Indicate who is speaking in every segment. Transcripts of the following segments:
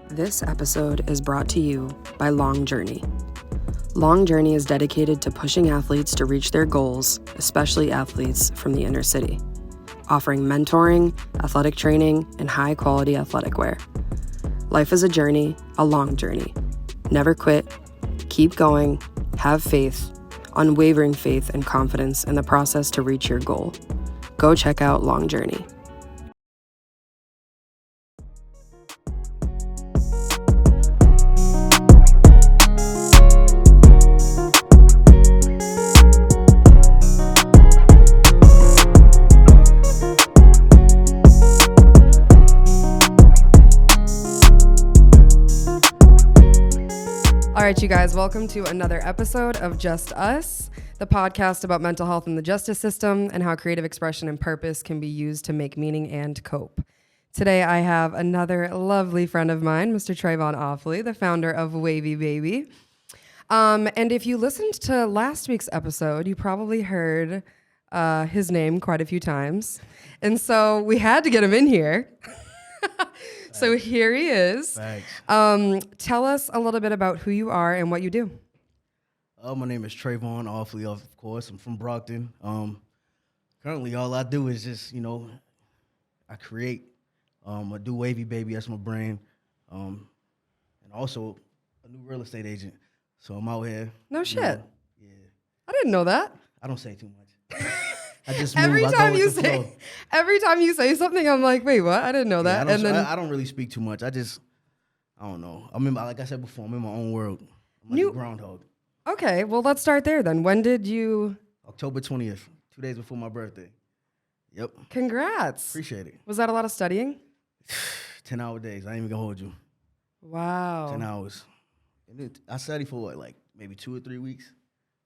Speaker 1: This episode is brought to you by Long Journey. Long Journey is dedicated to pushing athletes to reach their goals, especially athletes from the inner city, offering mentoring, athletic training, and high-quality athletic wear. Life is a journey, a long journey. Never quit, keep going, have faith, unwavering faith and confidence in the process to reach your goal. Go check out Long Journey. All right, you guys, welcome to another episode of Just Us, the podcast about mental health in the justice system and how creative expression and purpose can be used to make meaning and cope. Today, I have another lovely friend of mine, Mr. Trevon Offley, the founder of WaveyBaby. And if you listened to last week's episode, you probably heard his name quite a few times. And so we had to get him in here. So here he is.
Speaker 2: Thanks.
Speaker 1: Tell us a little bit about who you are and what you do.
Speaker 2: My name is Trevon Offley, of course. I'm from Brockton. Currently, all I do is just, I create. I do WaveyBaby, that's my brand. And also a new real estate agent. So I'm out here.
Speaker 1: No shit.
Speaker 2: Yeah.
Speaker 1: I didn't know that.
Speaker 2: I don't say too much. I just
Speaker 1: Every
Speaker 2: move.
Speaker 1: time you say something, I'm like, wait, what? I didn't know that.
Speaker 2: I don't really speak too much. I don't know. Like I said before, I'm in my own world. I'm like a groundhog.
Speaker 1: Okay, well, let's start there then. When did you?
Speaker 2: October 20th, 2 days before my birthday. Yep.
Speaker 1: Congrats.
Speaker 2: Appreciate it.
Speaker 1: Was that a lot of studying?
Speaker 2: 10-hour days. I ain't even gonna hold you.
Speaker 1: Wow.
Speaker 2: 10 hours. And I studied for like maybe 2 or 3 weeks.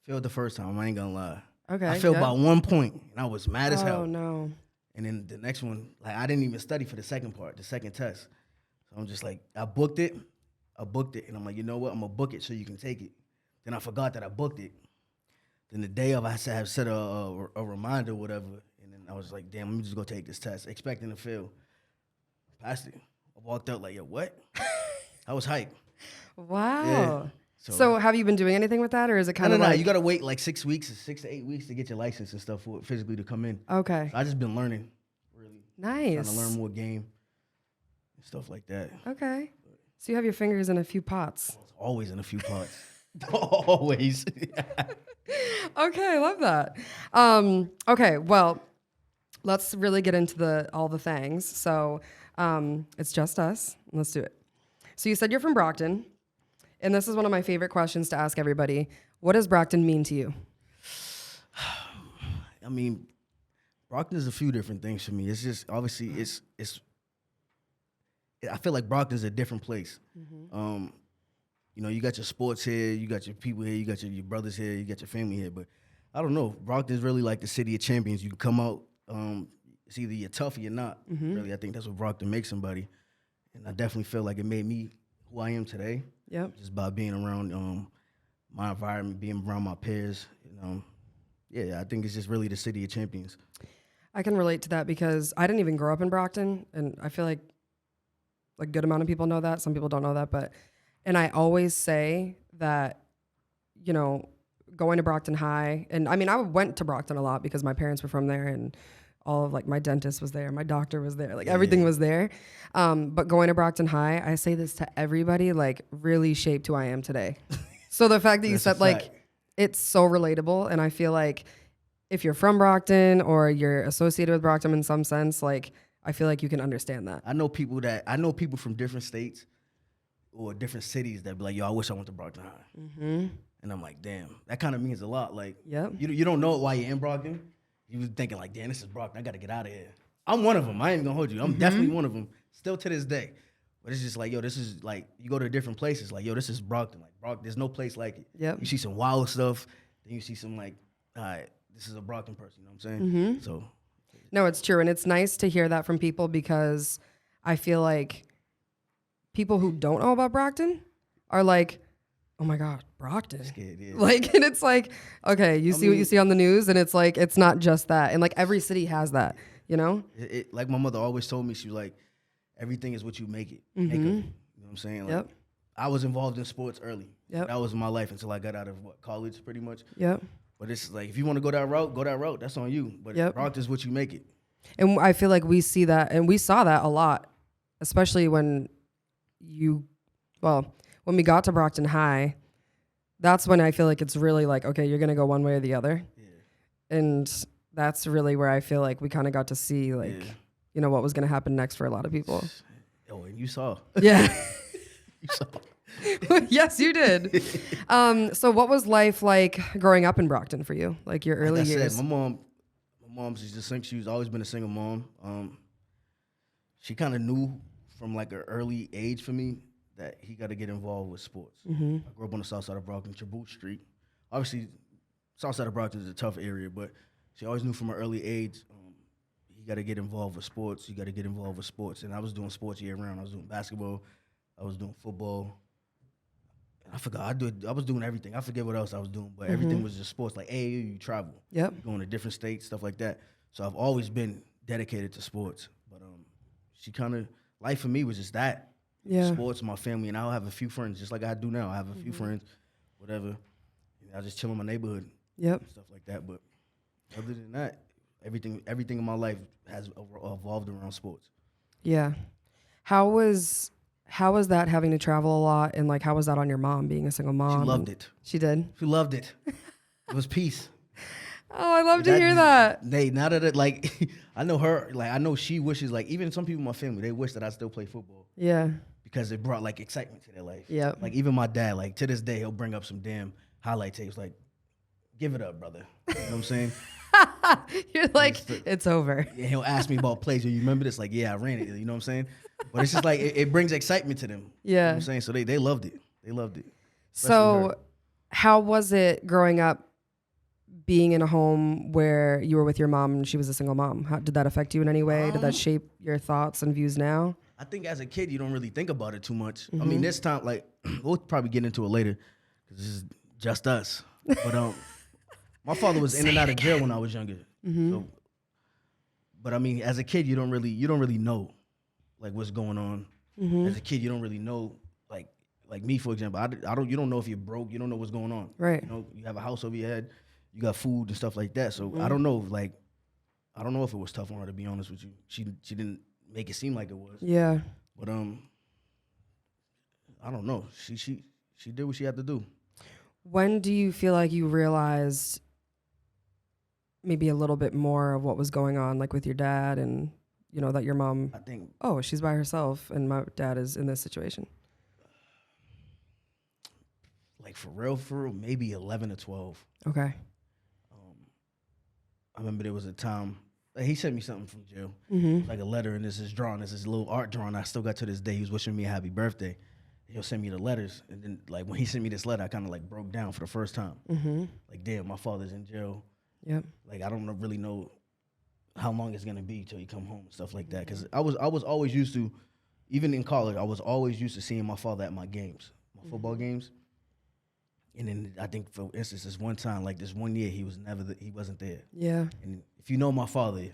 Speaker 2: Failed the first time. I ain't gonna lie.
Speaker 1: Okay.
Speaker 2: I failed by 1 point, and I was mad as hell.
Speaker 1: Oh no.
Speaker 2: And then the next one, like I didn't even study for the second part, the second test. So I'm just like, I booked it, and I'm like, you know what? I'm gonna book it so you can take it. Then I forgot that I booked it. Then the day of, I have set a reminder or whatever, and then I was like, damn, let me just go take this test, expecting to fail. Passed it. I walked out like, yo, what? I was hyped.
Speaker 1: Wow.
Speaker 2: Yeah.
Speaker 1: So have you been doing anything with that, or is it kind of like...
Speaker 2: No, you got to wait like 6 weeks, 6 to 8 weeks to get your license and stuff for it physically to come in.
Speaker 1: Okay.
Speaker 2: So I just been learning, really.
Speaker 1: Nice.
Speaker 2: Trying to learn more game and stuff like that.
Speaker 1: Okay. So you have your fingers in a few pots.
Speaker 2: Always in a few pots. Always.
Speaker 1: Okay, I love that. Okay, well, let's really get into all the things. So it's just us. Let's do it. So you said you're from Brockton. And this is one of my favorite questions to ask everybody. What does Brockton mean to you?
Speaker 2: I mean, Brockton is a few different things for me. It's just, obviously, I feel like Brockton is a different place. Mm-hmm. You got your sports here, you got your people here, you got your brothers here, you got your family here. But I don't know. Brockton is really like the city of champions. You can come out, it's either you're tough or you're not. Mm-hmm. Really, I think that's what Brockton makes somebody. And I definitely feel like it made me who I am today.
Speaker 1: Yep.
Speaker 2: Just by being around my environment, being around my peers. I think it's just really the city of champions.
Speaker 1: I can relate to that because I didn't even grow up in Brockton, and I feel like a good amount of people know that. Some people don't know that, and I always say that, going to Brockton High, and I mean, I went to Brockton a lot because my parents were from there, and all of my dentist was there, my doctor was there, everything was there. But going to Brockton High, I say this to everybody, really shaped who I am today. So the fact that you said it's so relatable, and I feel like if you're from Brockton or you're associated with Brockton in some sense, I feel like you can understand that.
Speaker 2: I know people from different states or different cities that be like, yo, I wish I went to Brockton High. Mm-hmm. And I'm like, damn, that kind of means a lot.
Speaker 1: Yep.
Speaker 2: You don't know it while you're in Brockton. You was thinking damn, this is Brockton. I got to get out of here. I'm one of them. I ain't gonna hold you. I'm definitely one of them. Still to this day. But it's just this is you go to different places. This is Brockton. Brockton, there's no place like it.
Speaker 1: Yep.
Speaker 2: You see some wild stuff. Then you see some all right, this is a Brockton person. You know what I'm saying?
Speaker 1: Mm-hmm.
Speaker 2: So.
Speaker 1: No, it's true. And it's nice to hear that from people because I feel like people who don't know about Brockton are like, oh my God, Brockton.
Speaker 2: Scared, yeah.
Speaker 1: And it's okay, you see what you see on the news, and it's it's not just that. And every city has that, Like
Speaker 2: my mother always told me, she was like, everything is what you make it. Mm-hmm. Make of it. You know what I'm saying? Like,
Speaker 1: Yep.
Speaker 2: I was involved in sports early.
Speaker 1: Yep.
Speaker 2: That was my life until I got out of college, pretty much.
Speaker 1: Yep.
Speaker 2: But it's like, if you want to go that route. That's on you. But
Speaker 1: Yep.
Speaker 2: route is what you make it.
Speaker 1: And I feel like we see that, and we saw that a lot, especially when when we got to Brockton High. That's when I feel like it's really like, okay, you're going to go one way or the other. Yeah. And that's really where I feel like we kind of got to see, like, you know, what was going to happen next for a lot of people.
Speaker 2: Oh, and you saw.
Speaker 1: Yeah.
Speaker 2: You saw.
Speaker 1: Yes, you did. So what was life like growing up in Brockton for you? Like your early years?
Speaker 2: Said, my mom's she's always been a single mom. She kind of knew from like an early age for me that he got to get involved with sports. Mm-hmm. I grew up on the south side of Brockton, Tribute Street. Obviously, south side of Brockton is a tough area, but she always knew from an early age, you got to get involved with sports. You got to get involved with sports. And I was doing sports year round. I was doing basketball. I was doing football. I forgot. I was doing everything. I forget what else I was doing, but everything was just sports. Like AAU, you travel.
Speaker 1: Yep.
Speaker 2: You're going to different states, stuff like that. So I've always been dedicated to sports. But she kind of, life for me was just that.
Speaker 1: Yeah.
Speaker 2: Sports, my family, and I'll have a few friends, just like I do now. I have a few friends, whatever. I just chill in my neighborhood.
Speaker 1: Yep.
Speaker 2: Stuff like that. But other than that, everything in my life has evolved around sports.
Speaker 1: Yeah. How was that having to travel a lot, and like how was that on your mom being a single mom?
Speaker 2: She loved it.
Speaker 1: She did?
Speaker 2: She loved it. It was peace.
Speaker 1: Oh, I love to hear that.
Speaker 2: Now that like I know her, like I know she wishes, like even some people in my family, they wish that I still play football.
Speaker 1: Yeah.
Speaker 2: Because it brought like excitement to their life.
Speaker 1: Yeah.
Speaker 2: Like even my dad, like to this day, he'll bring up some damn highlight tapes, like, give it up, brother. You know what I'm saying?
Speaker 1: You're like, it's over.
Speaker 2: And he'll ask me about plays. You remember this? Like, yeah, I ran it. You know what I'm saying? But it's just like it brings excitement to them.
Speaker 1: Yeah.
Speaker 2: You know what I'm saying? So they loved it. They loved it.
Speaker 1: So how was it growing up being in a home where you were with your mom and she was a single mom? How did that affect you in any way? Did that shape your thoughts and views now?
Speaker 2: I think as a kid, you don't really think about it too much. I mean, this time, like, we'll probably get into it later because this is just us. But my father was in and out of jail when I was younger. So, but I mean, as a kid, you don't really know like what's going on. As a kid, you don't really know like me, for example. You don't know if you're broke. You don't know what's going on.
Speaker 1: Right.
Speaker 2: You know, you have a house over your head. You got food and stuff like that. So I don't know. Like, I don't know if it was tough on her, to be honest with you. She didn't make it seem like it was.
Speaker 1: Yeah.
Speaker 2: But I don't know. She did what she had to do.
Speaker 1: When do you feel like you realized maybe a little bit more of what was going on, like with your dad, and you know that your mom,
Speaker 2: I think,
Speaker 1: oh, she's by herself and my dad is in this situation?
Speaker 2: like for real, maybe 11 or 12.
Speaker 1: Okay.
Speaker 2: I remember there was a time he sent me something from jail, like a letter, and this is drawn. This is a little art drawing I still got to this day. He was wishing me a happy birthday. He'll send me the letters, and then like when he sent me this letter, I kind of like broke down for the first time. Like, damn, my father's in jail.
Speaker 1: Yep.
Speaker 2: Like, I don't really know how long it's gonna be till he come home and stuff like that. Because I was always used to, even in college, I was always used to seeing my father at my games, my football games. And then I think, for instance, this one time, like this one year, he wasn't there.
Speaker 1: Yeah.
Speaker 2: And if you know my father,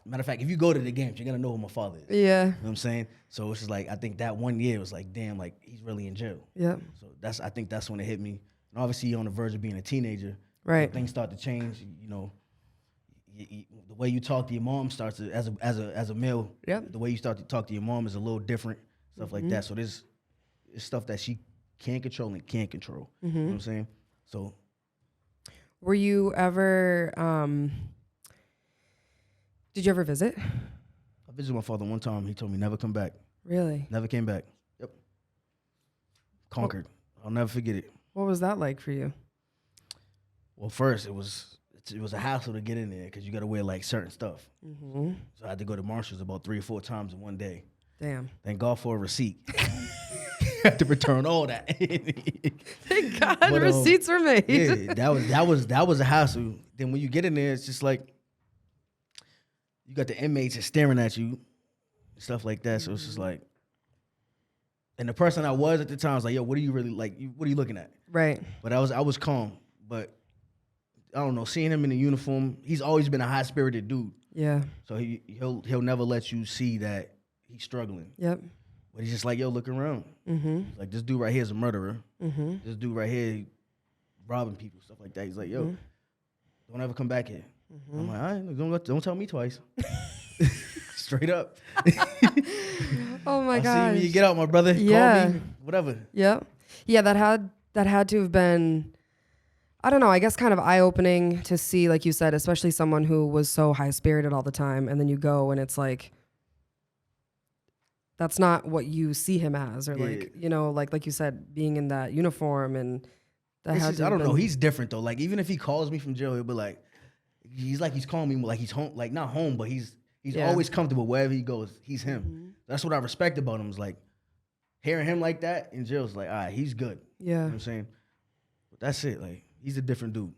Speaker 2: matter of fact, if you go to the games, you're gonna know who my father is.
Speaker 1: Yeah.
Speaker 2: You know what I'm saying? So it's just like, I think that one year was like, damn, like he's really in jail.
Speaker 1: Yeah.
Speaker 2: So I think that's when it hit me. And obviously, you're on the verge of being a teenager.
Speaker 1: Right.
Speaker 2: Things start to change. You know, the way you talk to your mom starts to, as a male.
Speaker 1: Yep.
Speaker 2: The way you start to talk to your mom is a little different. Stuff like that. So there's stuff that she can't control and can't control. You know what I'm saying? So,
Speaker 1: were you ever? Did you ever visit?
Speaker 2: I visited my father one time. He told me never come back.
Speaker 1: Really?
Speaker 2: Never came back. Yep. Conquered. I'll never forget it.
Speaker 1: What was that like for you?
Speaker 2: Well, first it was a hassle to get in there because you got to wear like certain stuff. So I had to go to Marshall's about 3 or 4 times in one day.
Speaker 1: Damn.
Speaker 2: Thank God for a receipt. Had to return all that.
Speaker 1: Thank God receipts were made.
Speaker 2: Yeah, that was a hassle. Then when you get in there, it's just like you got the inmates just staring at you, stuff like that. So it's just like, and the person I was at the time was like, "Yo, what are you really like? What are you looking at?"
Speaker 1: Right.
Speaker 2: But I was calm. But I don't know, seeing him in the uniform, he's always been a high spirited dude.
Speaker 1: Yeah.
Speaker 2: So he'll never let you see that he's struggling.
Speaker 1: Yep.
Speaker 2: But he's just like, yo, look around. Like, this dude right here is a murderer. This dude right here robbing people, stuff like that. He's like, yo, don't ever come back here. I'm like, all right, don't tell me twice. Straight up.
Speaker 1: Oh my
Speaker 2: I'll
Speaker 1: gosh.
Speaker 2: see you when you get out, my brother.
Speaker 1: Yeah.
Speaker 2: Call me, whatever.
Speaker 1: Yeah. Yeah, that had to have been, I don't know, I guess kind of eye-opening to see, like you said, especially someone who was so high-spirited all the time, and then you go and it's like, that's not what you see him as, or like, you know, like you said, being in that uniform, and that had to
Speaker 2: I don't
Speaker 1: have
Speaker 2: know.
Speaker 1: been-
Speaker 2: He's different though. Like, even if he calls me from jail, he'll be like, he's calling me like he's home, like not home, but he's always comfortable wherever he goes. He's him. That's what I respect about him. Is like hearing him like that in jail is like, all right, he's good.
Speaker 1: Yeah.
Speaker 2: You know what I'm saying? But that's it. Like, he's a different dude.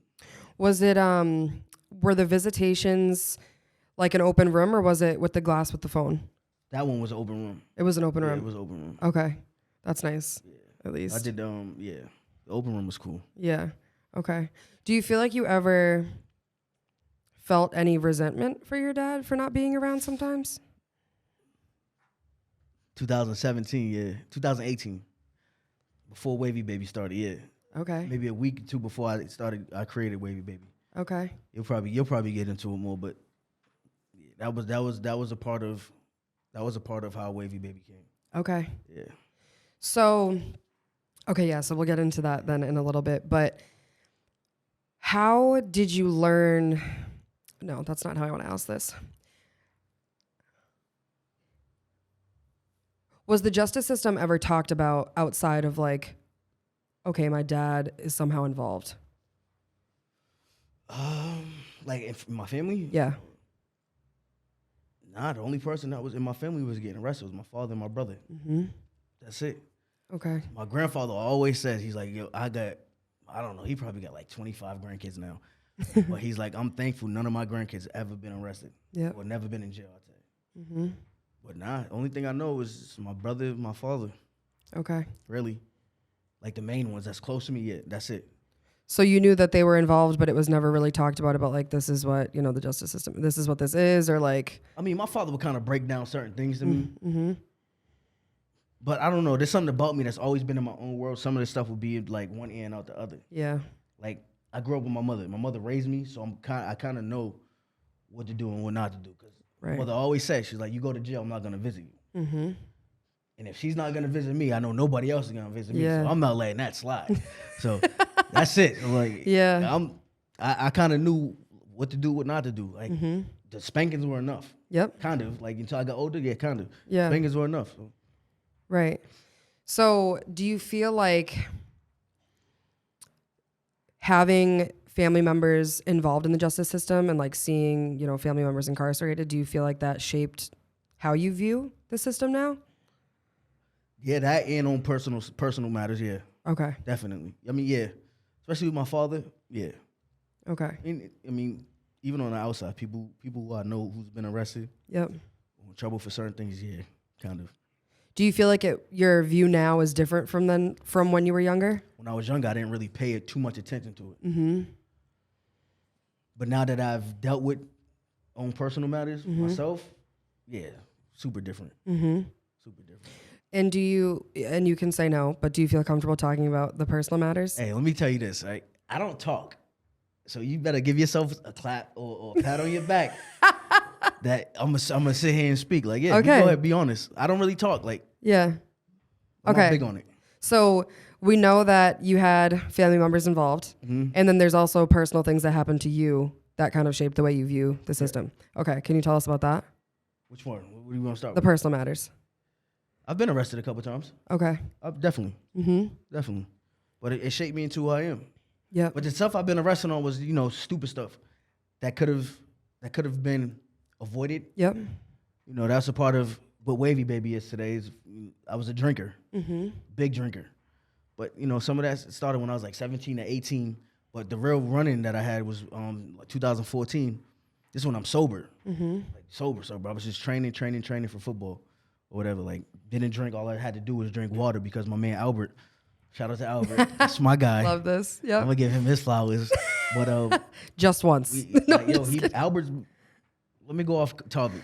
Speaker 1: Was it, were the visitations like an open room, or was it with the glass with the phone?
Speaker 2: That one was an open room.
Speaker 1: It was an open room?
Speaker 2: It was an open room.
Speaker 1: Okay. That's nice. Yeah. At least.
Speaker 2: I did, the open room was cool.
Speaker 1: Yeah. Okay. Do you feel like you ever felt any resentment for your dad for not being around sometimes?
Speaker 2: 2017, yeah. 2018. Before WaveyBaby started, yeah.
Speaker 1: Okay.
Speaker 2: Maybe a week or two before I created WaveyBaby.
Speaker 1: Okay.
Speaker 2: You'll probably get into it more, but yeah, that was a part of how WaveyBaby came.
Speaker 1: Okay.
Speaker 2: Yeah.
Speaker 1: So, okay, yeah, so we'll get into that then in a little bit, but how did you learn? No, that's not how I want to ask this. Was the justice system ever talked about outside of like, okay, my dad is somehow involved?
Speaker 2: Like in my family?
Speaker 1: Yeah.
Speaker 2: Nah, the only person that was in my family was getting arrested was my father and my brother. That's it.
Speaker 1: Okay.
Speaker 2: My grandfather always says, he's like, yo, I don't know, he probably got like 25 grandkids now. But he's like, I'm thankful none of my grandkids ever been arrested.
Speaker 1: Yeah.
Speaker 2: Or never been in jail, I'd say. But nah, the only thing I know is my brother, my father.
Speaker 1: Okay.
Speaker 2: Really. Like the main ones that's close to me, yeah, that's it.
Speaker 1: So you knew that they were involved, but it was never really talked about like, this is what, you know, the justice system, this is what this is, or like.
Speaker 2: I mean, my father would kind of break down certain things to me. But I don't know, there's something about me that's always been in my own world. Some of this stuff would be like one ear and out the other.
Speaker 1: Yeah.
Speaker 2: Like, I grew up with my mother. My mother raised me, so I kind of know what to do and what not to do. Because my mother always said, she's like, you go to jail, I'm not going to visit you. And if she's not going to visit me, I know nobody else is going to visit me. So I'm not letting that slide. So that's it. Like, I kind of knew what to do, what not to do. Like, the spankings were enough.
Speaker 1: Yep.
Speaker 2: Kind of. Like, until I got older, yeah, kind of.
Speaker 1: Yeah.
Speaker 2: Spankings were enough. So.
Speaker 1: Right. So do you feel like having family members involved in the justice system and like seeing, you know, family members incarcerated, do you feel like that shaped how you view the system now?
Speaker 2: Yeah, that and on personal matters, yeah.
Speaker 1: Okay.
Speaker 2: Definitely. I mean, yeah. Especially with my father, yeah.
Speaker 1: Okay.
Speaker 2: I mean, even on the outside, people who I know who's been arrested,
Speaker 1: Yep,
Speaker 2: in trouble for certain things, yeah, kind of.
Speaker 1: Do you feel like your view now is different from when you were younger?
Speaker 2: When I was younger, I didn't really pay too much attention to it. But now that I've dealt with own personal matters myself, yeah, super different. Super different.
Speaker 1: And you can say no, but do you feel comfortable talking about the personal matters?
Speaker 2: Hey, let me tell you this, right? I don't talk. So you better give yourself a clap or a pat on your back. That I'm gonna sit here and speak. Like, yeah,
Speaker 1: okay.
Speaker 2: Go ahead, be honest. I don't really talk. Like,
Speaker 1: yeah.
Speaker 2: I'm not big on it.
Speaker 1: So we know that you had family members involved, and then there's also personal things that happened to you that kind of shaped the way you view the system. Yeah. Okay, can you tell us about that?
Speaker 2: Which one? What do you want to start
Speaker 1: with? The personal matters.
Speaker 2: I've been arrested a couple times. Okay. Definitely. Definitely. But it shaped me into who I am. Yeah. But the stuff I've been arrested on was, stupid stuff that could have been avoided. Yep. That's a part of what WaveyBaby is today. I was a drinker, big drinker. But, some of that started when I was like 17 to 18. But the real running that I had was like 2014. This is when I'm sober. Like sober. I was just training for football or whatever. Like, didn't drink. All I had to do was drink water because my man Albert, shout out to Albert, that's my guy.
Speaker 1: Love this. Yeah.
Speaker 2: I'm going to give him his flowers. But
Speaker 1: just once.
Speaker 2: Albert's, let me go off topic.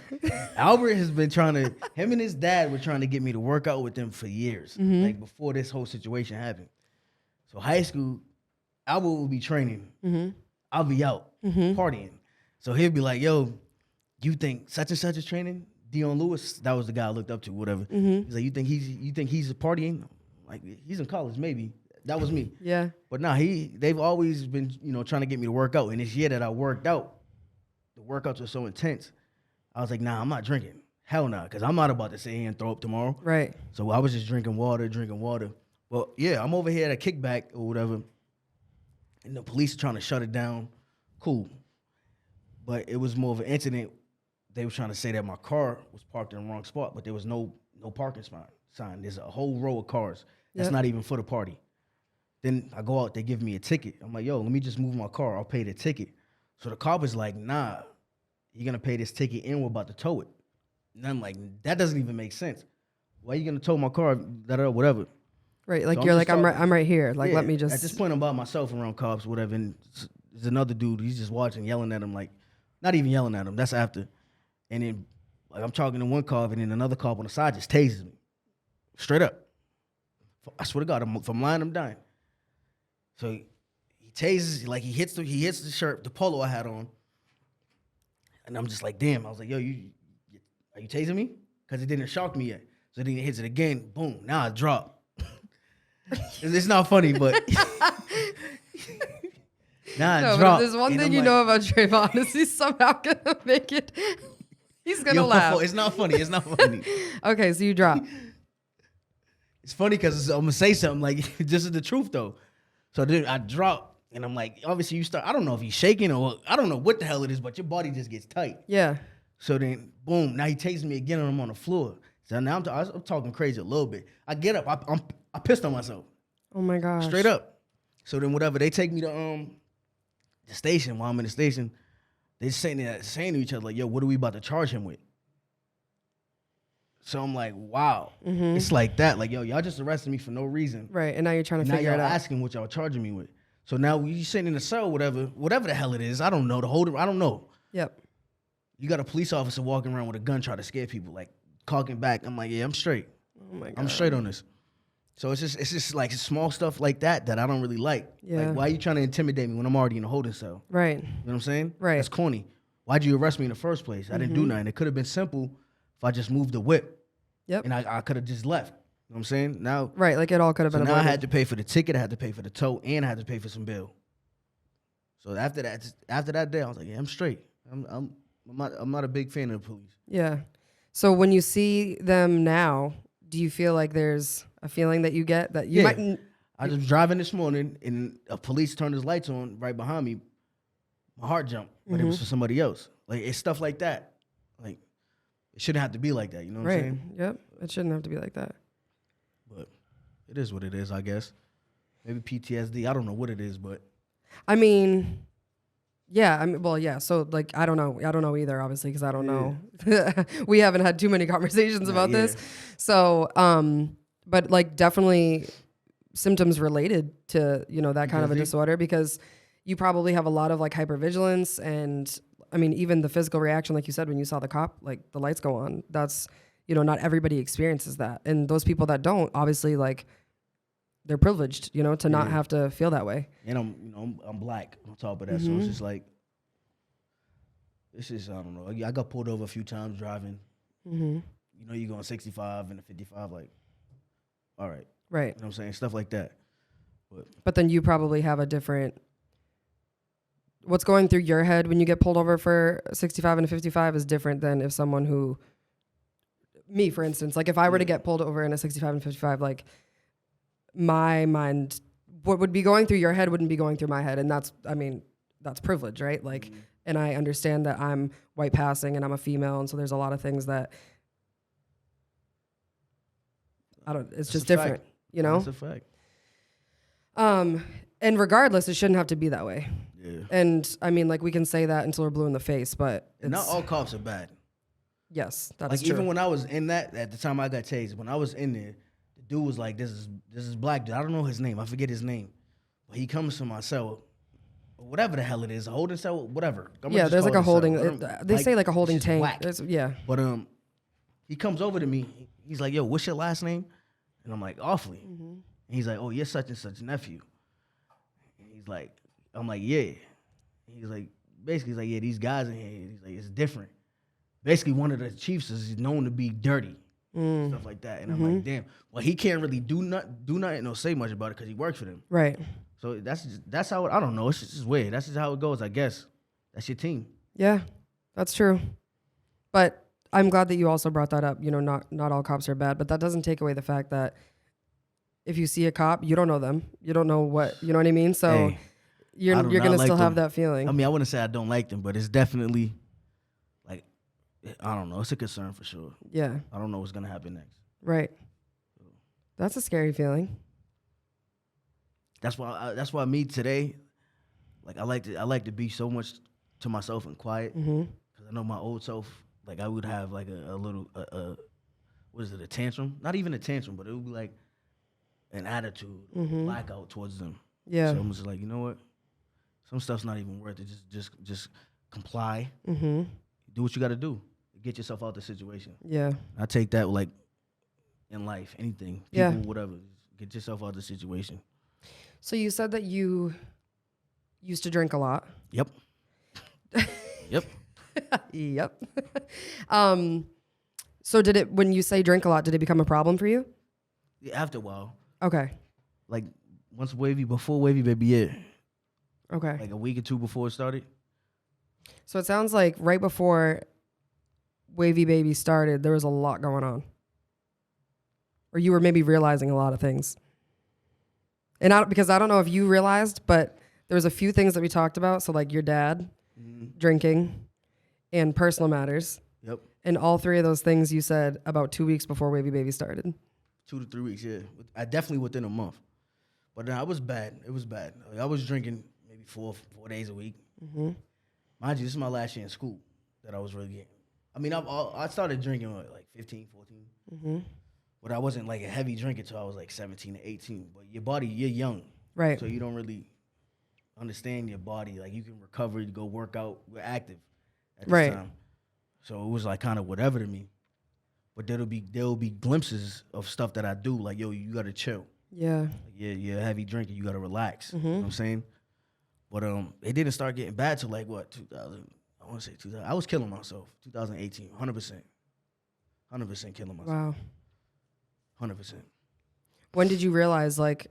Speaker 2: Albert has been him and his dad were trying to get me to work out with them for years, like before this whole situation happened. So high school, Albert will be training. I'll be out partying. So he'll be like, yo, you think such and such is training? Dion Lewis, that was the guy I looked up to, whatever. He's like, you think he's partying? Like, he's in college, maybe. That was me.
Speaker 1: Yeah.
Speaker 2: But nah, they've always been, trying to get me to work out. And this year that I worked out, the workouts were so intense. I was like, nah, I'm not drinking. Hell nah, because I'm not about to sit here and throw up tomorrow.
Speaker 1: Right.
Speaker 2: So I was just drinking water. Well, yeah, I'm over here at a kickback or whatever, and the police are trying to shut it down. Cool. But it was more of an incident. They were trying to say that my car was parked in the wrong spot, but there was no parking sign. There's a whole row of cars. That's not even for the party. Then I go out, they give me a ticket. I'm like, yo, let me just move my car. I'll pay the ticket. So the cop is like, nah, you're going to pay this ticket and we're about to tow it. And I'm like, that doesn't even make sense. Why are you going to tow my car, whatever?
Speaker 1: Right, like so you're like, I'm right here. Like, let me just...
Speaker 2: At this point, I'm by myself around cops, whatever, and there's another dude, he's just watching, yelling at him, like, not even yelling at him, that's after. And then, like, I'm talking to one cop, and then another cop on the side just tases me. Straight up. I swear to God, if I'm lying, I'm dying. So he tases, like, he hits the shirt, the polo I had on, and I'm just like, damn. I was like, yo, are you tasing me? Because it didn't shock me yet. So then he hits it again, boom, now I drop. It's not funny, but I drop.
Speaker 1: There's one thing you know about Trevon is he's somehow gonna make it. He's gonna laugh.
Speaker 2: It's not funny.
Speaker 1: Okay, so you drop.
Speaker 2: It's funny because I'm gonna say something like, this is the truth though. So then I drop, and I'm like, obviously you start. I don't know if he's shaking or I don't know what the hell it is, but your body just gets tight.
Speaker 1: Yeah.
Speaker 2: So then, boom. Now he tases me again, and I'm on the floor. So now I'm talking crazy a little bit. I get up. I pissed on myself.
Speaker 1: Oh my gosh.
Speaker 2: Straight up. So then whatever, they take me to the station. While I'm in the station, they saying to each other, like, yo, what are we about to charge him with? So I'm like, wow. It's like that. Like, yo, y'all just arrested me for no reason.
Speaker 1: Right, and now you're trying to figure it out.
Speaker 2: Now y'all asking what y'all charging me with. So now you sitting in the cell, whatever the hell it is. I don't know. I don't know.
Speaker 1: Yep.
Speaker 2: You got a police officer walking around with a gun trying to scare people, like, cocking back. I'm like, yeah, I'm straight.
Speaker 1: Oh my God.
Speaker 2: I'm straight on this. So it's just like small stuff like that I don't really like.
Speaker 1: Yeah.
Speaker 2: Like, why are you trying to intimidate me when I'm already in a holding cell?
Speaker 1: Right.
Speaker 2: You know what I'm saying?
Speaker 1: Right.
Speaker 2: That's corny. Why'd you arrest me in the first place? I didn't do nothing. It could have been simple if I just moved the whip.
Speaker 1: Yep.
Speaker 2: And I could have just left. You know what I'm saying? Now,
Speaker 1: right, like it all could have been
Speaker 2: now
Speaker 1: avoided.
Speaker 2: I had to pay for the ticket, I had to pay for the tow, and I had to pay for some bill. So after that day, I was like, yeah, I'm straight. I'm not a big fan of the police.
Speaker 1: Yeah. So when you see them now, do you feel like there's a feeling that you get that you might...
Speaker 2: I was driving this morning, and a police turned his lights on right behind me. My heart jumped, but it was for somebody else. Like, it's stuff like that. Like, it shouldn't have to be like that. You know what I'm saying?
Speaker 1: Yep. It shouldn't have to be like that.
Speaker 2: But it is what it is, I guess. Maybe PTSD. I don't know what it is, but...
Speaker 1: I mean... Yeah, well, yeah. So, like, I don't know either, obviously, because I don't know. We haven't had too many conversations about this. So, but like, definitely symptoms related to, that kind of a disorder, because you probably have a lot of like hypervigilance, and I mean, even the physical reaction, like you said, when you saw the cop, like the lights go on. That's, not everybody experiences that, and those people that don't, obviously, like, they're privileged, to not have to feel that way.
Speaker 2: And I'm black on top of that, so it's just like, I don't know. I got pulled over a few times driving. You're going 65 and a 55, like, all right.
Speaker 1: Right.
Speaker 2: You know what I'm saying? Stuff like that.
Speaker 1: But then you probably have a different, what's going through your head when you get pulled over for 65 and a 55 is different than if someone who, me, for instance, like if I were to get pulled over in a 65 and 55, like, my mind, what would be going through your head wouldn't be going through my head. And that's privilege, right? Like, and I understand that I'm white passing and I'm a female. And so there's a lot of things that it's just different,
Speaker 2: That's a fact.
Speaker 1: And regardless, it shouldn't have to be that way.
Speaker 2: Yeah.
Speaker 1: And I mean, like, we can say that until we're blue in the face, but
Speaker 2: not all cops are bad.
Speaker 1: Yes, that's
Speaker 2: like,
Speaker 1: true.
Speaker 2: even when I was in that, at the time I got tased, when I was in there, dude was like, this is black dude. I don't know his name. I forget his name. But he comes to my cell, whatever the hell it is, a holding cell, whatever.
Speaker 1: Yeah, there's like a holding. They say like a holding
Speaker 2: it's just
Speaker 1: tank.
Speaker 2: whack.
Speaker 1: Yeah.
Speaker 2: But he comes over to me. He's like, "Yo, what's your last name?" And I'm like, "Offley." And he's like, "Oh, you're such and such nephew." And he's like, "I'm like, yeah." And he's like, basically, he's like, "Yeah, these guys in here." He's like, "It's different." Basically, one of the chiefs is known to be dirty, stuff like that. And I'm like, "Damn." Well, he can't really do nothing or say much about it because he works for them.
Speaker 1: Right.
Speaker 2: So that's how I don't know. It's just weird. That's just how it goes, I guess. That's your team.
Speaker 1: Yeah, that's true. But I'm glad that you also brought that up. You know, not all cops are bad, but that doesn't take away the fact that if you see a cop, you don't know them. You don't know what, you know what I mean? So you're going to still have that feeling.
Speaker 2: I mean, I wouldn't say I don't like them, but it's definitely like, I don't know. It's a concern for sure.
Speaker 1: Yeah.
Speaker 2: I don't know what's going to happen next.
Speaker 1: Right. That's a scary feeling.
Speaker 2: That's why me today, like I like to be so much to myself and quiet, because I know my old self, like I would have like a little what is it, a tantrum? Not even a tantrum, but it would be like an attitude, blackout towards them.
Speaker 1: Yeah.
Speaker 2: So I'm just like, you know what? Some stuff's not even worth it. Just comply. Do what you got to do. Get yourself out the situation.
Speaker 1: Yeah.
Speaker 2: I take that like in life, anything, people, whatever. Get yourself out the situation.
Speaker 1: So you said that you used to drink a lot.
Speaker 2: Yep. Yep.
Speaker 1: Yep. So when you say drink a lot, did it become a problem for you?
Speaker 2: Yeah, after a while.
Speaker 1: Okay.
Speaker 2: Like before WaveyBaby, yeah.
Speaker 1: Okay.
Speaker 2: Like a week or two before it started.
Speaker 1: So it sounds like right before WaveyBaby started, there was a lot going on. Or you were maybe realizing a lot of things. And because I don't know if you realized, but there was a few things that we talked about. So like your dad, drinking, and personal matters.
Speaker 2: Yep.
Speaker 1: And all three of those things you said about 2 weeks before WaveyBaby started.
Speaker 2: 2 to 3 weeks, yeah. I definitely within a month. But I was bad. It was bad. Like, I was drinking maybe four days a week. Mind you, this is my last year in school that I was really getting. I mean, I started drinking at like 15, 14. But I wasn't like a heavy drinker until I was like 17 to 18. But your body, you're young.
Speaker 1: Right.
Speaker 2: So you don't really understand your body. Like you can recover, you go work out. We're active at this time. So it was like kind of whatever to me. But there'll be glimpses of stuff that I do. Like, yo, you got to chill.
Speaker 1: Yeah.
Speaker 2: Like, you're a heavy drinker. You got to relax. You know what I'm saying? But it didn't start getting bad till like, what, 2000? I want to say 2000. I was killing myself. 2018, 100%. 100% killing myself.
Speaker 1: Wow.
Speaker 2: 100%.
Speaker 1: When did you realize, like,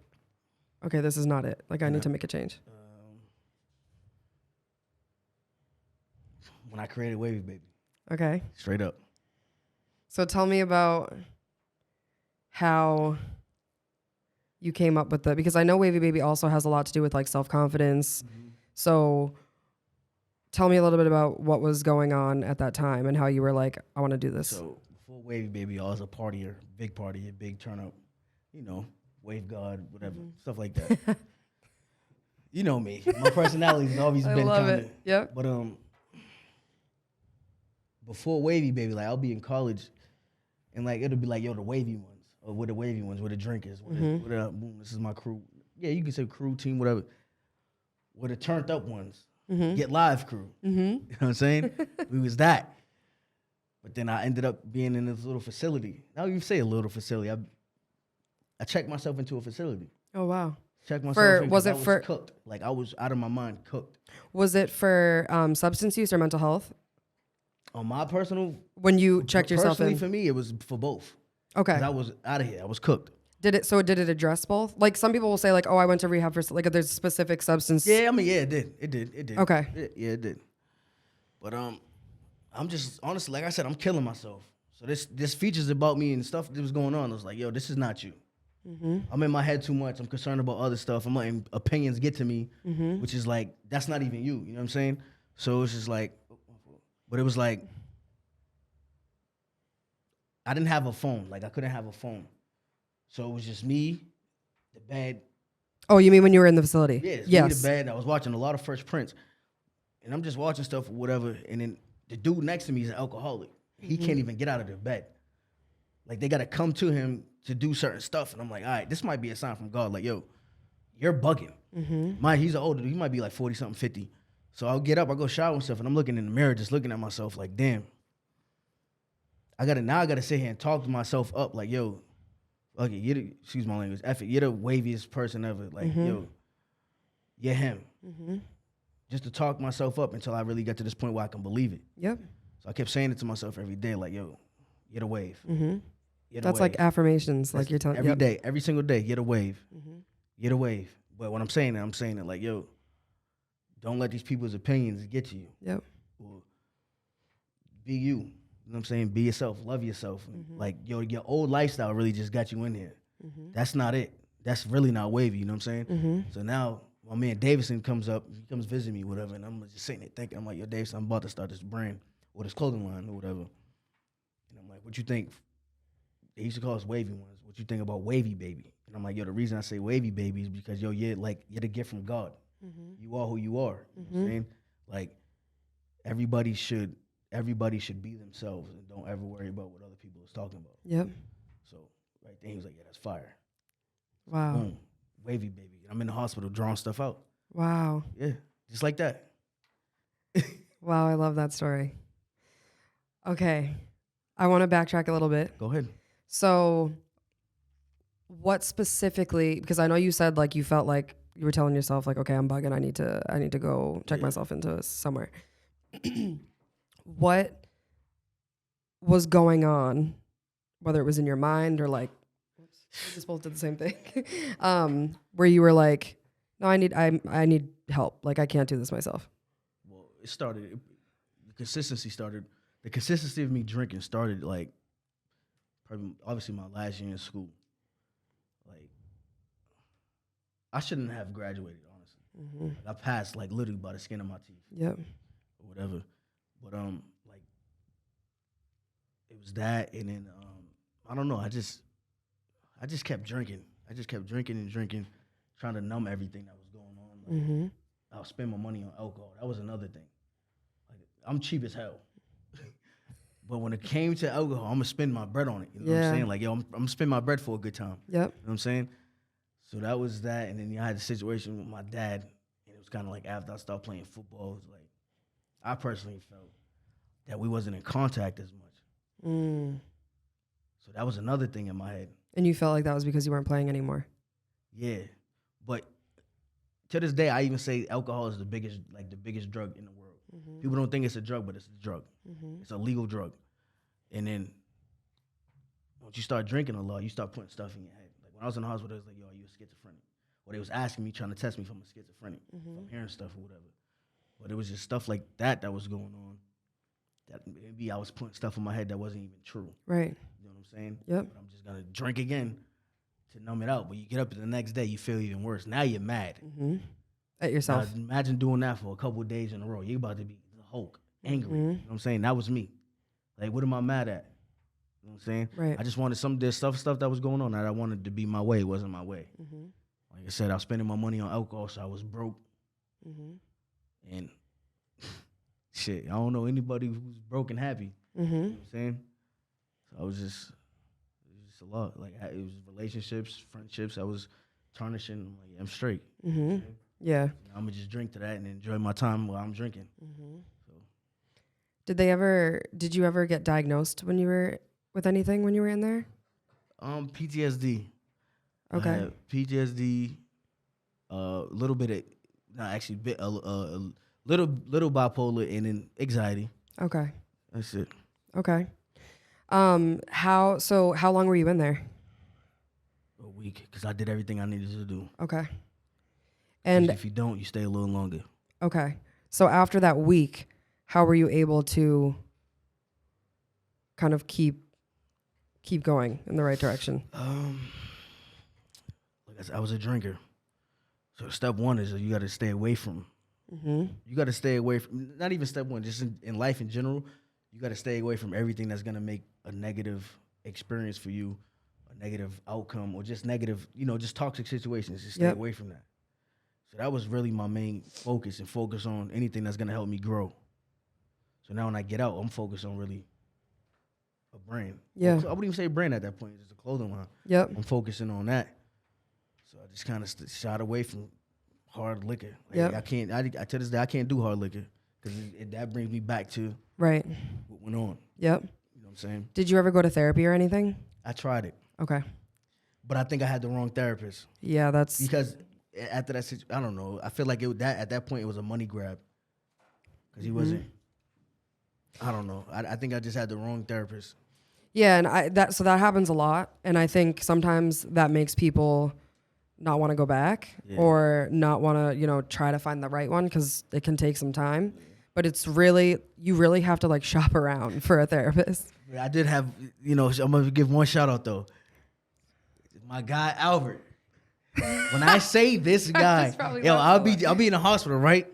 Speaker 1: okay, this is not it. Like, I need to make a change.
Speaker 2: When I created WaveyBaby.
Speaker 1: Okay.
Speaker 2: Straight up.
Speaker 1: So tell me about how you came up with that, because I know WaveyBaby also has a lot to do with like self-confidence. So tell me a little bit about what was going on at that time and how you were like, I want to do this.
Speaker 2: So before WaveyBaby, I was a partier, big turn up, you know, wave guard, whatever, stuff like that. You know me. My personality's always been
Speaker 1: I love
Speaker 2: kinda,
Speaker 1: it. Yep.
Speaker 2: But before WaveyBaby, like I'll be in college and like it'll be like, yo, the wavy ones, or with the wavy ones, with the drinkers, boom, this is my crew. Yeah, you can say crew, team, whatever. With the turned up ones, Get Live crew. You know what I'm saying? We was that. But then I ended up being in this little facility. Now you say a little facility. I checked myself into a facility.
Speaker 1: Oh, wow.
Speaker 2: Checked myself in.
Speaker 1: Was it
Speaker 2: I was cooked? Like I was out of my mind, cooked.
Speaker 1: Was it for substance use or mental health?
Speaker 2: On my personal,
Speaker 1: when you checked yourself in?
Speaker 2: Personally, for me, it was for both.
Speaker 1: Okay.
Speaker 2: Because I was out of here. I was cooked.
Speaker 1: Did it address both? Like some people will say like, oh, I went to rehab for like there's a specific substance.
Speaker 2: Yeah, I mean, yeah, it did.
Speaker 1: Okay.
Speaker 2: Yeah, it did. But I'm just honestly, like I said, I'm killing myself. So this features about me and stuff that was going on. I was like, yo, this is not you. I'm in my head too much. I'm concerned about other stuff. I'm letting opinions get to me, which is like, that's not even you. You know what I'm saying? So it's just like, but it was like, I didn't have a phone. Like I couldn't have a phone. So it was just me, the bed.
Speaker 1: Oh, you mean when you were in the facility?
Speaker 2: Yeah,
Speaker 1: yes.
Speaker 2: Me, the bed. I was watching a lot of Fresh Prince. And I'm just watching stuff or whatever. And then the dude next to me is an alcoholic. He can't even get out of the bed. Like they got to come to him to do certain stuff. And I'm like, all right, this might be a sign from God. Like, yo, you're bugging. He's an older dude. He might be like 40 something, 50. So I'll get up, I go shower and stuff, and I'm looking in the mirror, just looking at myself like, damn. I gotta sit here and talk to myself up like, yo, okay, excuse my language, F it, you're the waviest person ever. Like, yo, you're him. Just to talk myself up until I really get to this point where I can believe it.
Speaker 1: Yep.
Speaker 2: So I kept saying it to myself every day, like, yo, you're the wave.
Speaker 1: That's like affirmations, like you're telling
Speaker 2: every day, every single day, you're the wave. You're the wave. But when I'm saying it like, yo, don't let these people's opinions get to you.
Speaker 1: Yep.
Speaker 2: Or be you. You know what I'm saying? Be yourself. Love yourself. Like, yo, your old lifestyle really just got you in here. That's not it. That's really not wavy. You know what I'm saying? So now my man Davison comes up. He comes visit me, whatever, and I'm just sitting there thinking, I'm like, yo, Davison, I'm about to start this brand or this clothing line or whatever. And I'm like, what you think? They used to call us wavy ones. What you think about WaveyBaby? And I'm like, yo, the reason I say WaveyBaby is because, yo, you're the gift from God. You are who you are. You know what I'm saying? Like, everybody should be themselves and don't ever worry about what other people is talking about.
Speaker 1: Yep.
Speaker 2: So right then he was like, yeah, that's fire.
Speaker 1: Wow.
Speaker 2: Boom. WaveyBaby. I'm in the hospital drawing stuff out.
Speaker 1: Wow.
Speaker 2: Yeah. Just like that.
Speaker 1: Wow, I love that story. Okay. I want to backtrack a little bit.
Speaker 2: Go ahead.
Speaker 1: So what specifically, because I know you said like you felt like you were telling yourself like, okay, I'm bugging. I need to go check myself into somewhere. What was going on, whether it was in your mind or like, we just both did the same thing, where you were like, no, I need help. Like, I can't do this myself.
Speaker 2: Well, the consistency of me drinking started like, probably obviously my last year in school. Like, I shouldn't have graduated, honestly. I passed like literally by the skin of my teeth.
Speaker 1: Yep.
Speaker 2: Or whatever. But like, it was that, and then I don't know. I just kept drinking. I just kept drinking and drinking, trying to numb everything that was going on. Like, I'll spend my money on alcohol. That was another thing. Like, I'm cheap as hell. But when it came to alcohol, I'm going to spend my bread on it. You know what I'm saying? Like, yo, I'm going to spend my bread for a good time.
Speaker 1: Yep.
Speaker 2: You know what I'm saying? So that was that. And then I had a situation with my dad. And it was kind of like after I started playing football, it was like, I personally felt that we wasn't in contact as much. So that was another thing in my head.
Speaker 1: And you felt like that was because you weren't playing anymore?
Speaker 2: Yeah. But to this day, I even say alcohol is the biggest drug in the world. People don't think it's a drug, but it's a drug. It's a legal drug. And then once you start drinking a lot, you start putting stuff in your head. Like when I was in the hospital, it was like, yo, are you a schizophrenic? Or they was asking me, trying to test me if I'm a schizophrenic, if I'm hearing stuff or whatever. But it was just stuff like that was going on. That maybe I was putting stuff in my head that wasn't even true.
Speaker 1: Right.
Speaker 2: You know what I'm saying?
Speaker 1: Yep.
Speaker 2: But I'm just going to drink again to numb it out. But you get up the next day, you feel even worse. Now you're mad.
Speaker 1: At yourself.
Speaker 2: Now, imagine doing that for a couple of days in a row. You're about to be the Hulk, angry. You know what I'm saying? That was me. Like, what am I mad at? You know what I'm saying?
Speaker 1: Right.
Speaker 2: I just wanted there's stuff that was going on that I wanted to be my way. It wasn't my way. Like I said, I was spending my money on alcohol, so I was broke. And shit, I don't know anybody who's broke and happy. You know what I'm saying? So it was just a lot. Like, it was relationships, friendships. I was tarnishing. I'm like, yeah, I'm straight.
Speaker 1: Yeah.
Speaker 2: I'm going to just drink to that and enjoy my time while I'm drinking. So.
Speaker 1: Did you ever get diagnosed when you were with anything when you were in there?
Speaker 2: PTSD.
Speaker 1: Okay.
Speaker 2: I had PTSD, little bipolar, and then anxiety.
Speaker 1: Okay.
Speaker 2: That's it.
Speaker 1: Okay. How long were you in there?
Speaker 2: A week, because I did everything I needed to do.
Speaker 1: Okay. And
Speaker 2: if you don't, you stay a little longer.
Speaker 1: Okay. So after that week, how were you able to kind of keep going in the right direction?
Speaker 2: Like I said, I was a drinker. So step one is you got to stay away from. You got to stay away from, not even step one, just in life in general, you got to stay away from everything that's going to make a negative experience for you, a negative outcome, or just negative, just toxic situations. Just stay away from that. So that was really my main focus, and focus on anything that's going to help me grow. So now when I get out, I'm focused on really a brand.
Speaker 1: Yeah.
Speaker 2: I wouldn't even say brand at that point. It's just a clothing line.
Speaker 1: Yep.
Speaker 2: I'm focusing on that. So I just kind of shied away from hard liquor. Like,
Speaker 1: Yep.
Speaker 2: I can't. I to this day I can't do hard liquor because that brings me back to
Speaker 1: Right.
Speaker 2: what went on.
Speaker 1: Yep.
Speaker 2: You know what I'm saying?
Speaker 1: Did you ever go to therapy or anything?
Speaker 2: I tried it,
Speaker 1: Okay.
Speaker 2: but I think I had the wrong therapist
Speaker 1: Yeah, that's
Speaker 2: because after that, I don't know. I feel like at that point it was a money grab because he wasn't. I don't know. I think I just had the wrong therapist.
Speaker 1: yeah, and that happens a lot, and I think sometimes that makes people not want to go back or not want to, try to find the right one because it can take some time. Yeah. But you really have to like shop around for a therapist.
Speaker 2: I did have, I'm gonna give one shout out though. My guy Albert. When I say this guy, I'll be in the hospital, right?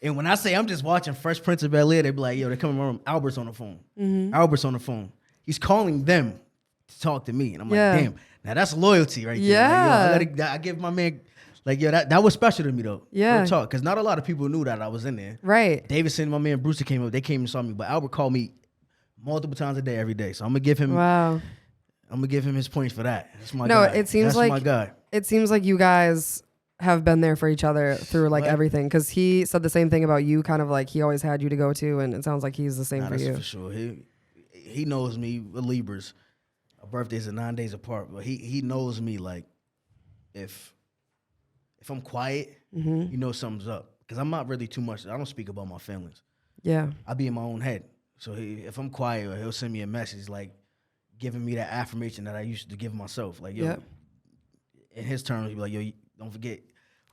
Speaker 2: And when I say I'm just watching Fresh Prince of Bel-Air, they be like, they're coming from Albert's on the phone. Mm-hmm. Albert's on the phone. He's calling them to talk to me. And I'm like, damn, now that's loyalty right there.
Speaker 1: Yeah.
Speaker 2: Like, I give my man, like, that was special to me though.
Speaker 1: Yeah.
Speaker 2: Real talk. Because not a lot of people knew that I was in there.
Speaker 1: Right.
Speaker 2: Davidson and my man Brewster came up. They came and saw me. But Albert called me multiple times a day, every day. So I'm going to give him.
Speaker 1: Wow.
Speaker 2: I'm gonna give him his points for that. That's my guy.
Speaker 1: It seems
Speaker 2: That's
Speaker 1: like
Speaker 2: my guy.
Speaker 1: It seems like you guys have been there for each other through like everything. Because he said the same thing about you, kind of like he always had you to go to, and it sounds like he's the same for you.
Speaker 2: For sure. He knows me. We're Libras. Our birthdays are 9 days apart, but he knows me. Like if I'm quiet, he knows something's up. Because I'm not really too much. I don't speak about my feelings.
Speaker 1: Yeah.
Speaker 2: I be in my own head. So if I'm quiet, he'll send me a message like, giving me that affirmation that I used to give myself. Like, in his terms, he'd be like, don't forget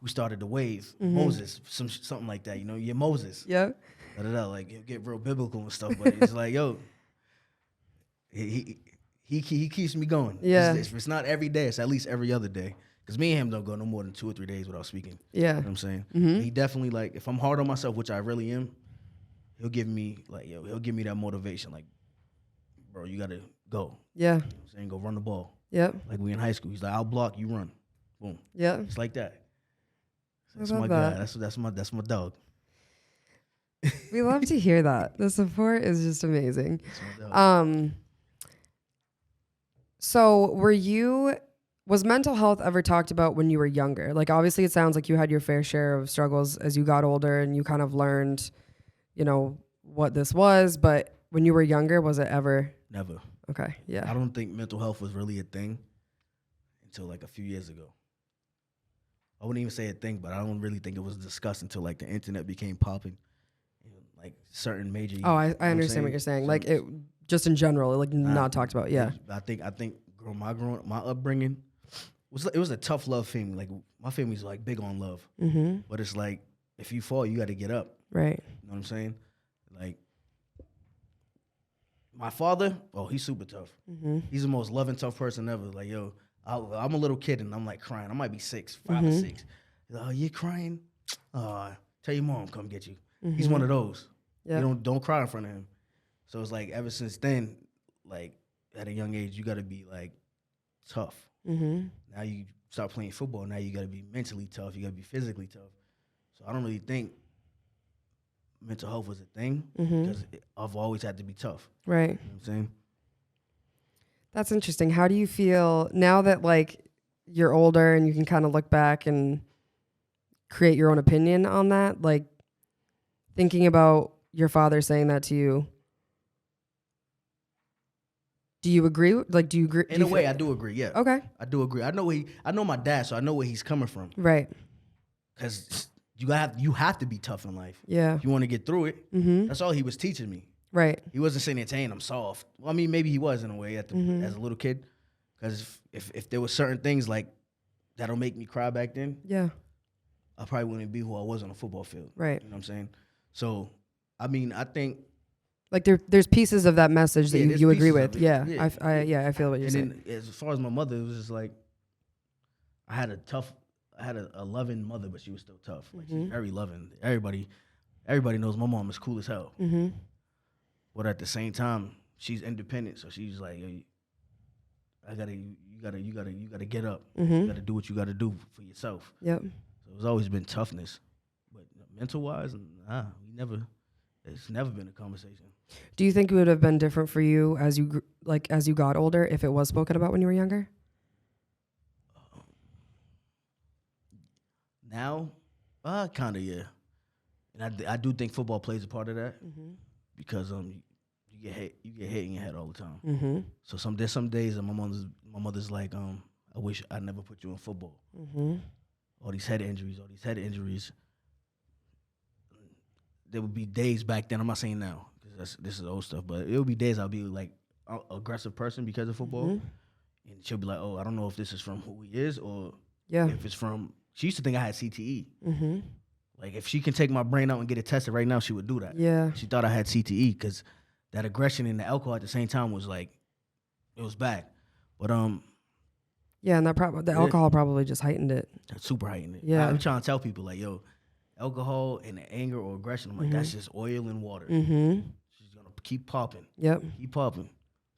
Speaker 2: who started the wave. Moses, something like that. You're Moses.
Speaker 1: Yeah.
Speaker 2: Like, he'll get real biblical and stuff, but it's like, he keeps me going.
Speaker 1: Yeah.
Speaker 2: It's not every day, it's at least every other day. Because me and him don't go no more than 2 or 3 days without speaking.
Speaker 1: Yeah.
Speaker 2: You know what I'm saying? Mm-hmm. He definitely, like, if I'm hard on myself, which I really am, he'll give me, like, he'll give me that motivation. Like, bro, you got to go.
Speaker 1: Yeah.
Speaker 2: You know what I'm saying? Go run the ball.
Speaker 1: Yep.
Speaker 2: Like we in high school. He's like, I'll block, you run. Boom.
Speaker 1: Yeah.
Speaker 2: It's like that. That's
Speaker 1: my
Speaker 2: guy. That's my dog.
Speaker 1: We love to hear that. The support is just amazing.
Speaker 2: That's my dog.
Speaker 1: So was mental health ever talked about when you were younger? Like obviously it sounds like you had your fair share of struggles as you got older and you kind of learned, what this was, but when you were younger, was it ever?
Speaker 2: Never.
Speaker 1: Okay, yeah.
Speaker 2: I don't think mental health was really a thing until like a few years ago. I wouldn't even say a thing, but I don't really think it was discussed until like the internet became popping. Like certain major.
Speaker 1: Oh, I understand what you're saying. Like it, just in general, like not talked about. Yeah.
Speaker 2: I think my upbringing it was a tough love family. Like my family's like big on love, but it's like if you fall, you got to get up.
Speaker 1: Right.
Speaker 2: You know what I'm saying? Like. My father, he's super tough. He's the most loving, tough person ever. Like, I'm a little kid and I'm like crying. I might be 5 or 6. He's like, oh, you're crying? Tell your mom, come get you. He's one of those. Yeah. You don't cry in front of him. So it's like ever since then, like at a young age, you got to be like tough. Now you start playing football. Now you got to be mentally tough. You got to be physically tough. So I don't really think mental health was a thing because I've always had to be tough.
Speaker 1: Right.
Speaker 2: You know what I'm saying?
Speaker 1: That's interesting. How do you feel now that like you're older and you can kind of look back and create your own opinion on that? Like thinking about your father saying that to you. Do you agree? Like, do you agree?
Speaker 2: In a way, I do agree. Yeah.
Speaker 1: Okay.
Speaker 2: I do agree. I know my dad, so I know where he's coming from.
Speaker 1: Right.
Speaker 2: Because you have to be tough in life.
Speaker 1: Yeah.
Speaker 2: If you want to get through it. That's all he was teaching me.
Speaker 1: Right.
Speaker 2: He wasn't saying it saying I'm soft. Well, I mean, maybe he was in a way as a little kid. Because if there were certain things like that'll make me cry back then,
Speaker 1: yeah,
Speaker 2: I probably wouldn't be who I was on the football field.
Speaker 1: Right.
Speaker 2: You know what I'm saying? So, I mean, I think
Speaker 1: like there's pieces of that message that you agree with. Yeah.
Speaker 2: Yeah.
Speaker 1: I feel what you're saying.
Speaker 2: And then as far as my mother, it was just like I had a loving mother, but she was still tough. Like she's very loving. Everybody knows my mom is cool as hell. But at the same time, she's independent, so she's like, hey, you gotta get up. You gotta do what you gotta do for yourself.
Speaker 1: Yep.
Speaker 2: So it's always been toughness, but mental wise, it's never been a conversation.
Speaker 1: Do you think it would have been different for you as you got older if it was spoken about when you were younger?
Speaker 2: Now, kind of, yeah. And I do think football plays a part of that because you get hit in your head all the time.
Speaker 1: Mm-hmm.
Speaker 2: So there's some days that my mother's like, I wish I never put you in football.
Speaker 1: Mm-hmm.
Speaker 2: All these head injuries. There would be days back then. I'm not saying now because this is old stuff, but it would be days I'll be like an aggressive person because of football, and she'll be like, "Oh, I don't know if this is from who he is or if it's from." She used to think I had CTE. Mm-hmm. Like if she can take my brain out and get it tested right now, she would do that.
Speaker 1: Yeah,
Speaker 2: she thought I had CTE because that aggression and the alcohol at the same time was like, it was bad. But
Speaker 1: yeah, and the alcohol probably just heightened it.
Speaker 2: Super heightened it.
Speaker 1: Yeah,
Speaker 2: I'm trying to tell people like, yo, alcohol and the anger or aggression, I'm like, that's just oil and water.
Speaker 1: Mm-hmm.
Speaker 2: She's gonna keep popping.
Speaker 1: Yep.
Speaker 2: Keep popping.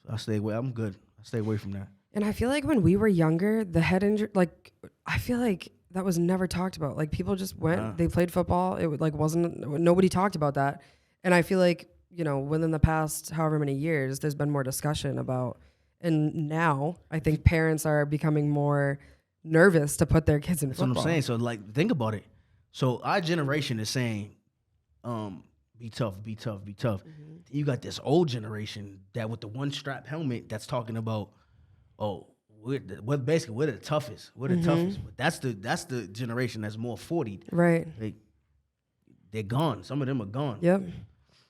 Speaker 2: So I stay away. I'm good. I stay away from that.
Speaker 1: And I feel like when we were younger, the head injury, like, I feel like that was never talked about. Like, people just went, they played football. It nobody talked about that. And I feel like, within the past however many years, there's been more discussion about, and now I think parents are becoming more nervous to put their kids in football.
Speaker 2: That's what I'm saying. So, like, think about it. So our generation is saying, be tough, be tough, be tough. Mm-hmm. You got this old generation that with the one strap helmet that's talking about, we're the toughest. We're the toughest. But that's the generation that's more 40.
Speaker 1: Right.
Speaker 2: They're gone. Some of them are gone.
Speaker 1: Yep.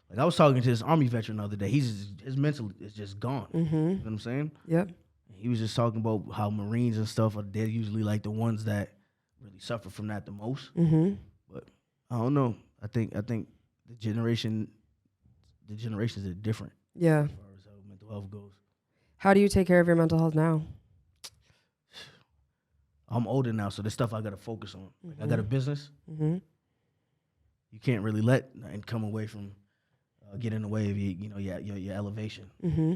Speaker 2: Like I was talking to this Army veteran the other day. His mental is just gone. Mm-hmm. You know what I'm saying?
Speaker 1: Yep.
Speaker 2: He was just talking about how Marines and stuff they're usually like the ones that really suffer from that the most. Mm-hmm. But I don't know. I think the generations are different.
Speaker 1: Yeah.
Speaker 2: As far as how mental health goes.
Speaker 1: How do you take care of your mental health now?
Speaker 2: I'm older now, so there's stuff I gotta focus on. Like I got a business. Mm-hmm. You can't really let nothing come away from get in the way of your elevation. Mm-hmm.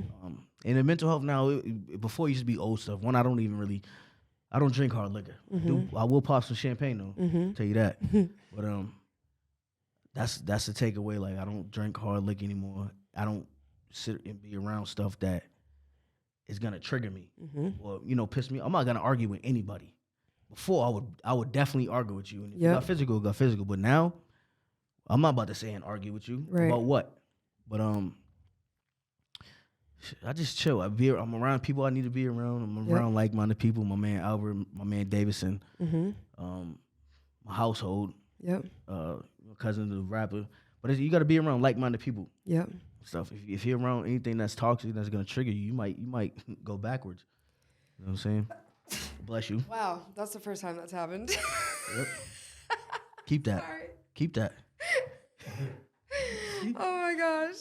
Speaker 2: And the mental health now, before it used to be old stuff. One, I don't drink hard liquor. Mm-hmm. I will pop some champagne though. Mm-hmm. Tell you that. But that's the takeaway. Like I don't drink hard liquor anymore. I don't sit and be around stuff that is gonna trigger me or piss me. I'm not gonna argue with anybody. Before I would definitely argue with you. And if you got physical. But now I'm not about to say and argue with you about what. But I just chill. I'm around people I need to be around. I'm around like-minded people. My man Albert, my man Davison, my household. Yep. My cousin, the rapper. But you got to be around like-minded people. Yep. Stuff. If you're around anything that's toxic, that's gonna trigger you, you might go backwards. You know what I'm saying? Bless you.
Speaker 1: Wow, that's the first time that's happened.
Speaker 2: Yep. Keep that.
Speaker 1: Sorry.
Speaker 2: Keep that.
Speaker 1: Oh my gosh.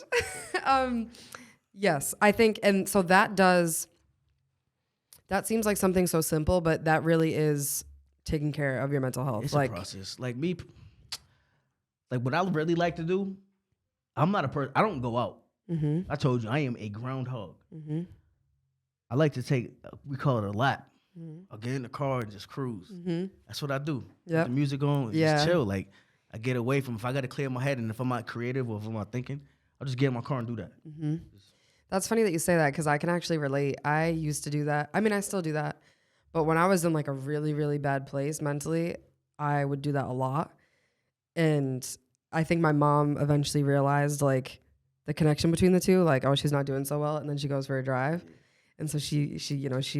Speaker 1: Yes, I think, and so that seems like something so simple, but that really is taking care of your mental health.
Speaker 2: It's a process. Like me, like what I really like to do, I'm not a person, I don't go out. Mm-hmm. I told you, I am a groundhog. Mm-hmm. I like to we call it a lap. Mm-hmm. I'll get in the car and just cruise. Mm-hmm. That's what I do. Yep. Put the music on and just chill. Like, I get away from, if I got to clear my head and if I'm not creative or if I'm not thinking, I'll just get in my car and do that.
Speaker 1: Mm-hmm. That's funny that you say that because I can actually relate. I used to do that. I mean, I still do that. But when I was in like a really, really bad place mentally, I would do that a lot. And I think my mom eventually realized like the connection between the two, like, oh, she's not doing so well. And then she goes for a drive. And so she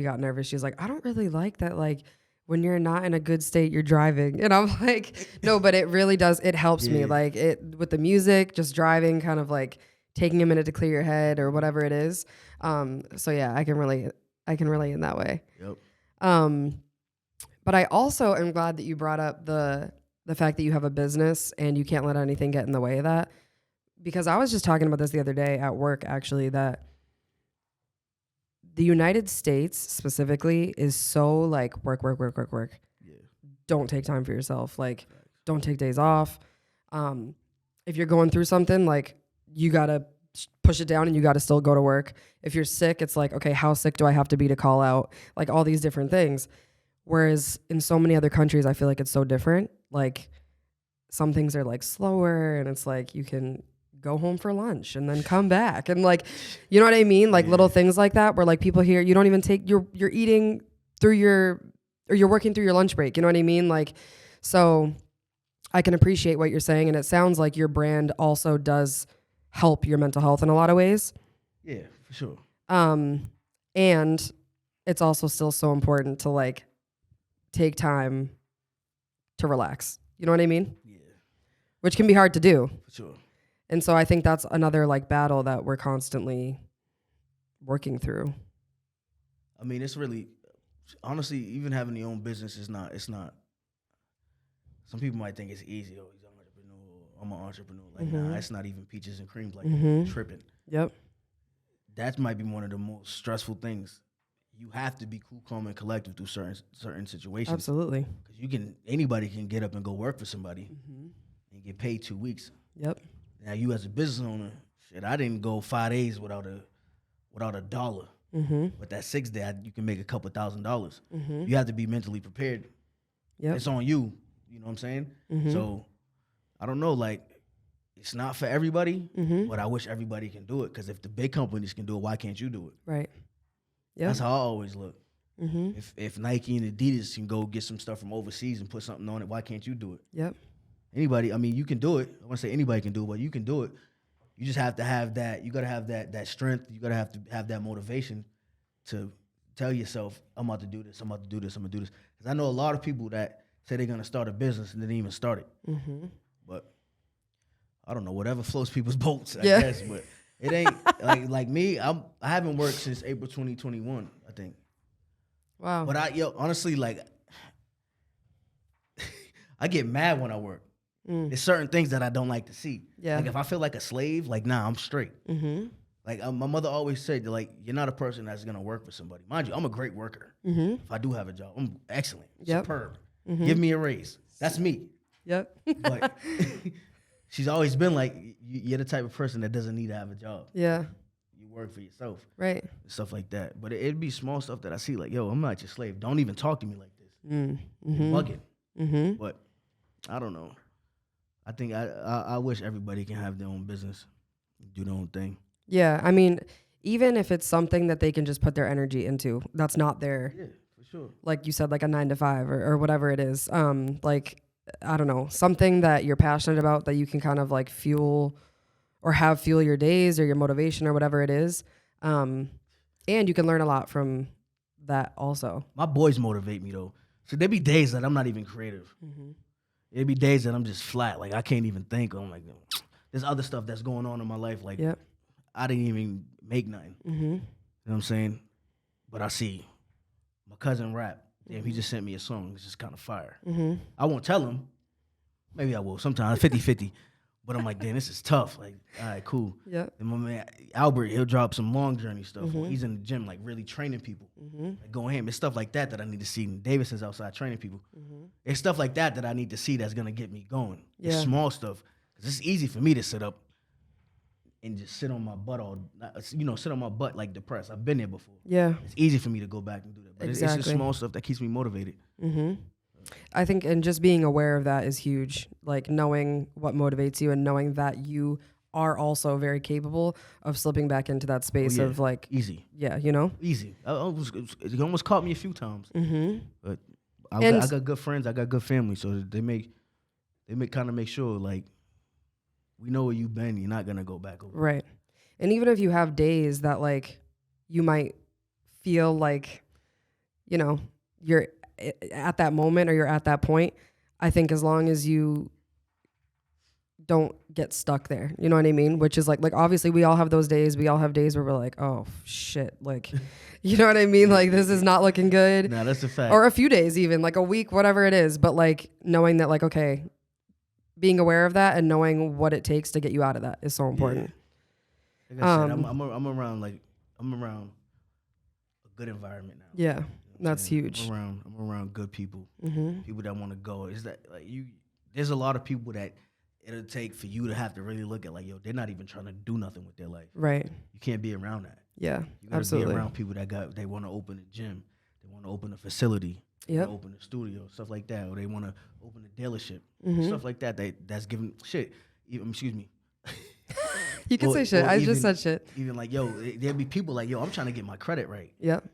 Speaker 1: got nervous. She was like, I don't really like that. Like when you're not in a good state, you're driving. And I'm like, no, but it really does. It helps me like with the music, just driving, kind of like taking a minute to clear your head or whatever it is. So yeah, I can relate in that way. Yep. But I also am glad that you brought up the fact that you have a business and you can't let anything get in the way of that. Because I was just talking about this the other day at work, actually, that the United States specifically is so like work. Yeah. Don't take time for yourself. Like, don't take days off. If you're going through something, like, you got to push it down and you got to still go to work. If you're sick, it's like, okay, how sick do I have to be to call out? Like all these different things. Whereas in so many other countries, I feel like it's so different. Like some things are like slower and it's like you can go home for lunch and then come back. And like, you know what I mean? Like little things like that where like people here, you don't even take, you're eating through you're working through your lunch break. You know what I mean? Like, So I can appreciate what you're saying. And it sounds like your brand also does help your mental health in a lot of ways.
Speaker 2: Yeah, for sure.
Speaker 1: And it's also still so important to like take time to relax. You know what I mean?
Speaker 2: Yeah.
Speaker 1: Which can be hard to do.
Speaker 2: For sure.
Speaker 1: And so I think that's another like battle that we're constantly working through.
Speaker 2: I mean, it's really, honestly, even having your own business it's not, some people might think it's easy. Oh, he's an entrepreneur. I'm an entrepreneur. Like, nah, it's not even peaches and creams. Like, tripping.
Speaker 1: Yep.
Speaker 2: That might be one of the most stressful things. You have to be cool, calm, and collective through certain situations.
Speaker 1: Absolutely.
Speaker 2: Because anybody can get up and go work for somebody and get paid 2 weeks.
Speaker 1: Yep.
Speaker 2: Now, you as a business owner, shit, I didn't go 5 days without a dollar. But that 6th day, you can make a couple $1,000s. You have to be mentally prepared.
Speaker 1: Yep.
Speaker 2: It's on you. You know what I'm saying? So, I don't know, like, it's not for everybody, but I wish everybody can do it. Because if the big companies can do it, why can't you do it?
Speaker 1: Right. Yep.
Speaker 2: That's how I always look. If Nike and Adidas can go get some stuff from overseas and put something on it, why can't you do it?
Speaker 1: Yep.
Speaker 2: Anybody, I mean, you can do it. I want to say anybody can do it, but you can do it. You just have to have that. You got to have that strength. You got to have that motivation to tell yourself, I'm about to do this. I'm about to do this. I'm going to do this. Because I know a lot of people that say they're going to start a business and didn't even start it. But I don't know, whatever floats people's boats, I guess. But it ain't like me. I haven't worked since April 2021, I think.
Speaker 1: Wow.
Speaker 2: But honestly, like, I get mad when I work. There's certain things that I don't like to see. Yeah. Like, if I feel like a slave, like, nah, I'm straight. Like, my mother always said, like, you're not a person that's going to work for somebody. Mind you, I'm a great worker. If I do have a job, I'm excellent, superb. Give me a raise. That's me.
Speaker 1: Yep.
Speaker 2: But she's always been like, you're the type of person that doesn't need to have a job.
Speaker 1: Yeah.
Speaker 2: You work for yourself.
Speaker 1: Right.
Speaker 2: Stuff like that. But it'd be small stuff that I see, like, yo, I'm not your slave. Don't even talk to me like this. You're bugging. But I don't know. I think I wish everybody can have their own business, do their own thing.
Speaker 1: Yeah, I mean, even if it's something that they can just put their energy into, that's not their,
Speaker 2: for sure.
Speaker 1: Like you said, like a 9 to 5 or whatever it is. Like, I don't know, something that you're passionate about that you can kind of like fuel your days or your motivation or whatever it is. And you can learn a lot from that also.
Speaker 2: My boys motivate me though. So there be days that I'm not even creative. There be days that I'm just flat. Like, I can't even think. I'm like, there's other stuff that's going on in my life. Like, I didn't even make nothing. You know what I'm saying? But I see my cousin rap. Damn, he just sent me a song. It's just kind of fire. I won't tell him. Maybe I will sometimes, 50-50. But I'm like, damn, this is tough. Like, all right, cool.
Speaker 1: Yeah.
Speaker 2: And my man Albert, he'll drop some long journey stuff. He's in the gym, like, really training people. Like, going ham. It's stuff like that I need to see. And Davidson's outside training people. It's stuff like that I need to see that's going to get me going. Yeah. It's small stuff. Because it's easy for me to sit up and just sit on my butt sit on my butt like depressed. I've been there before. Yeah. It's easy for me to go back and do that. But it's just small stuff that keeps me motivated.
Speaker 1: I think, and just being aware of that is huge. Like, knowing what motivates you and knowing that you are also very capable of slipping back into that space of like
Speaker 2: easy.
Speaker 1: Yeah, you know?
Speaker 2: Easy. It almost caught me a few times. But I got good friends, I got good family, so they kind of make sure, like, we know where you've been, you're not gonna go back over.
Speaker 1: Right. And even if you have days that like you might feel like, you know, you're at that moment or you're at that point, I think as long as you don't get stuck there, you know what I mean? Which is like obviously we all have those days. We all have days where we're like, oh shit, like, you know what I mean? Like, this is not looking good.
Speaker 2: No, that's a fact.
Speaker 1: Or a few days even, like a week, whatever it is. But like knowing that, like, okay, being aware of that and knowing what it takes to get you out of that is so important.
Speaker 2: Like I said, I'm around a good environment now.
Speaker 1: Yeah. That's huge.
Speaker 2: I'm around good people, people that want to go. Is that like there's a lot of people that it'll take for you to have to really look at, like, yo, they're not even trying to do nothing with their life. Right. You can't be around that. Yeah, you gotta be around people they want to open a gym, they want to open a facility, they wanna open a studio, stuff like that, or they want to open a dealership, stuff like that. That's giving shit. Excuse me.
Speaker 1: You can say shit. I just said shit.
Speaker 2: Even like, yo, there'll be people like, yo, I'm trying to get my credit right. Yep.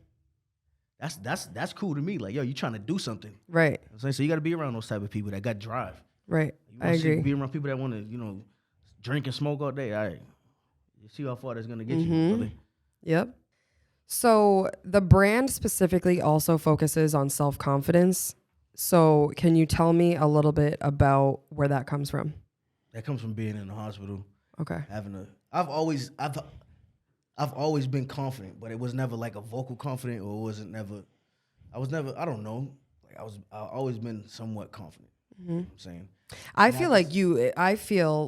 Speaker 2: That's cool to me. Like, yo, you trying to do something.
Speaker 1: Right.
Speaker 2: You know what I'm saying? So you got to be around those type of people that got drive.
Speaker 1: Right.
Speaker 2: You
Speaker 1: I agree.
Speaker 2: Be around people that want to, drink and smoke all day. All right. You see how far that's going to get you, brother.
Speaker 1: Yep. So the brand specifically also focuses on self-confidence. So can you tell me a little bit about where that comes from?
Speaker 2: That comes from being in the hospital.
Speaker 1: Okay.
Speaker 2: I've always been confident, but it was never like a vocal confident, or I don't know. Like I've always been somewhat confident. You know what I'm saying?
Speaker 1: I feel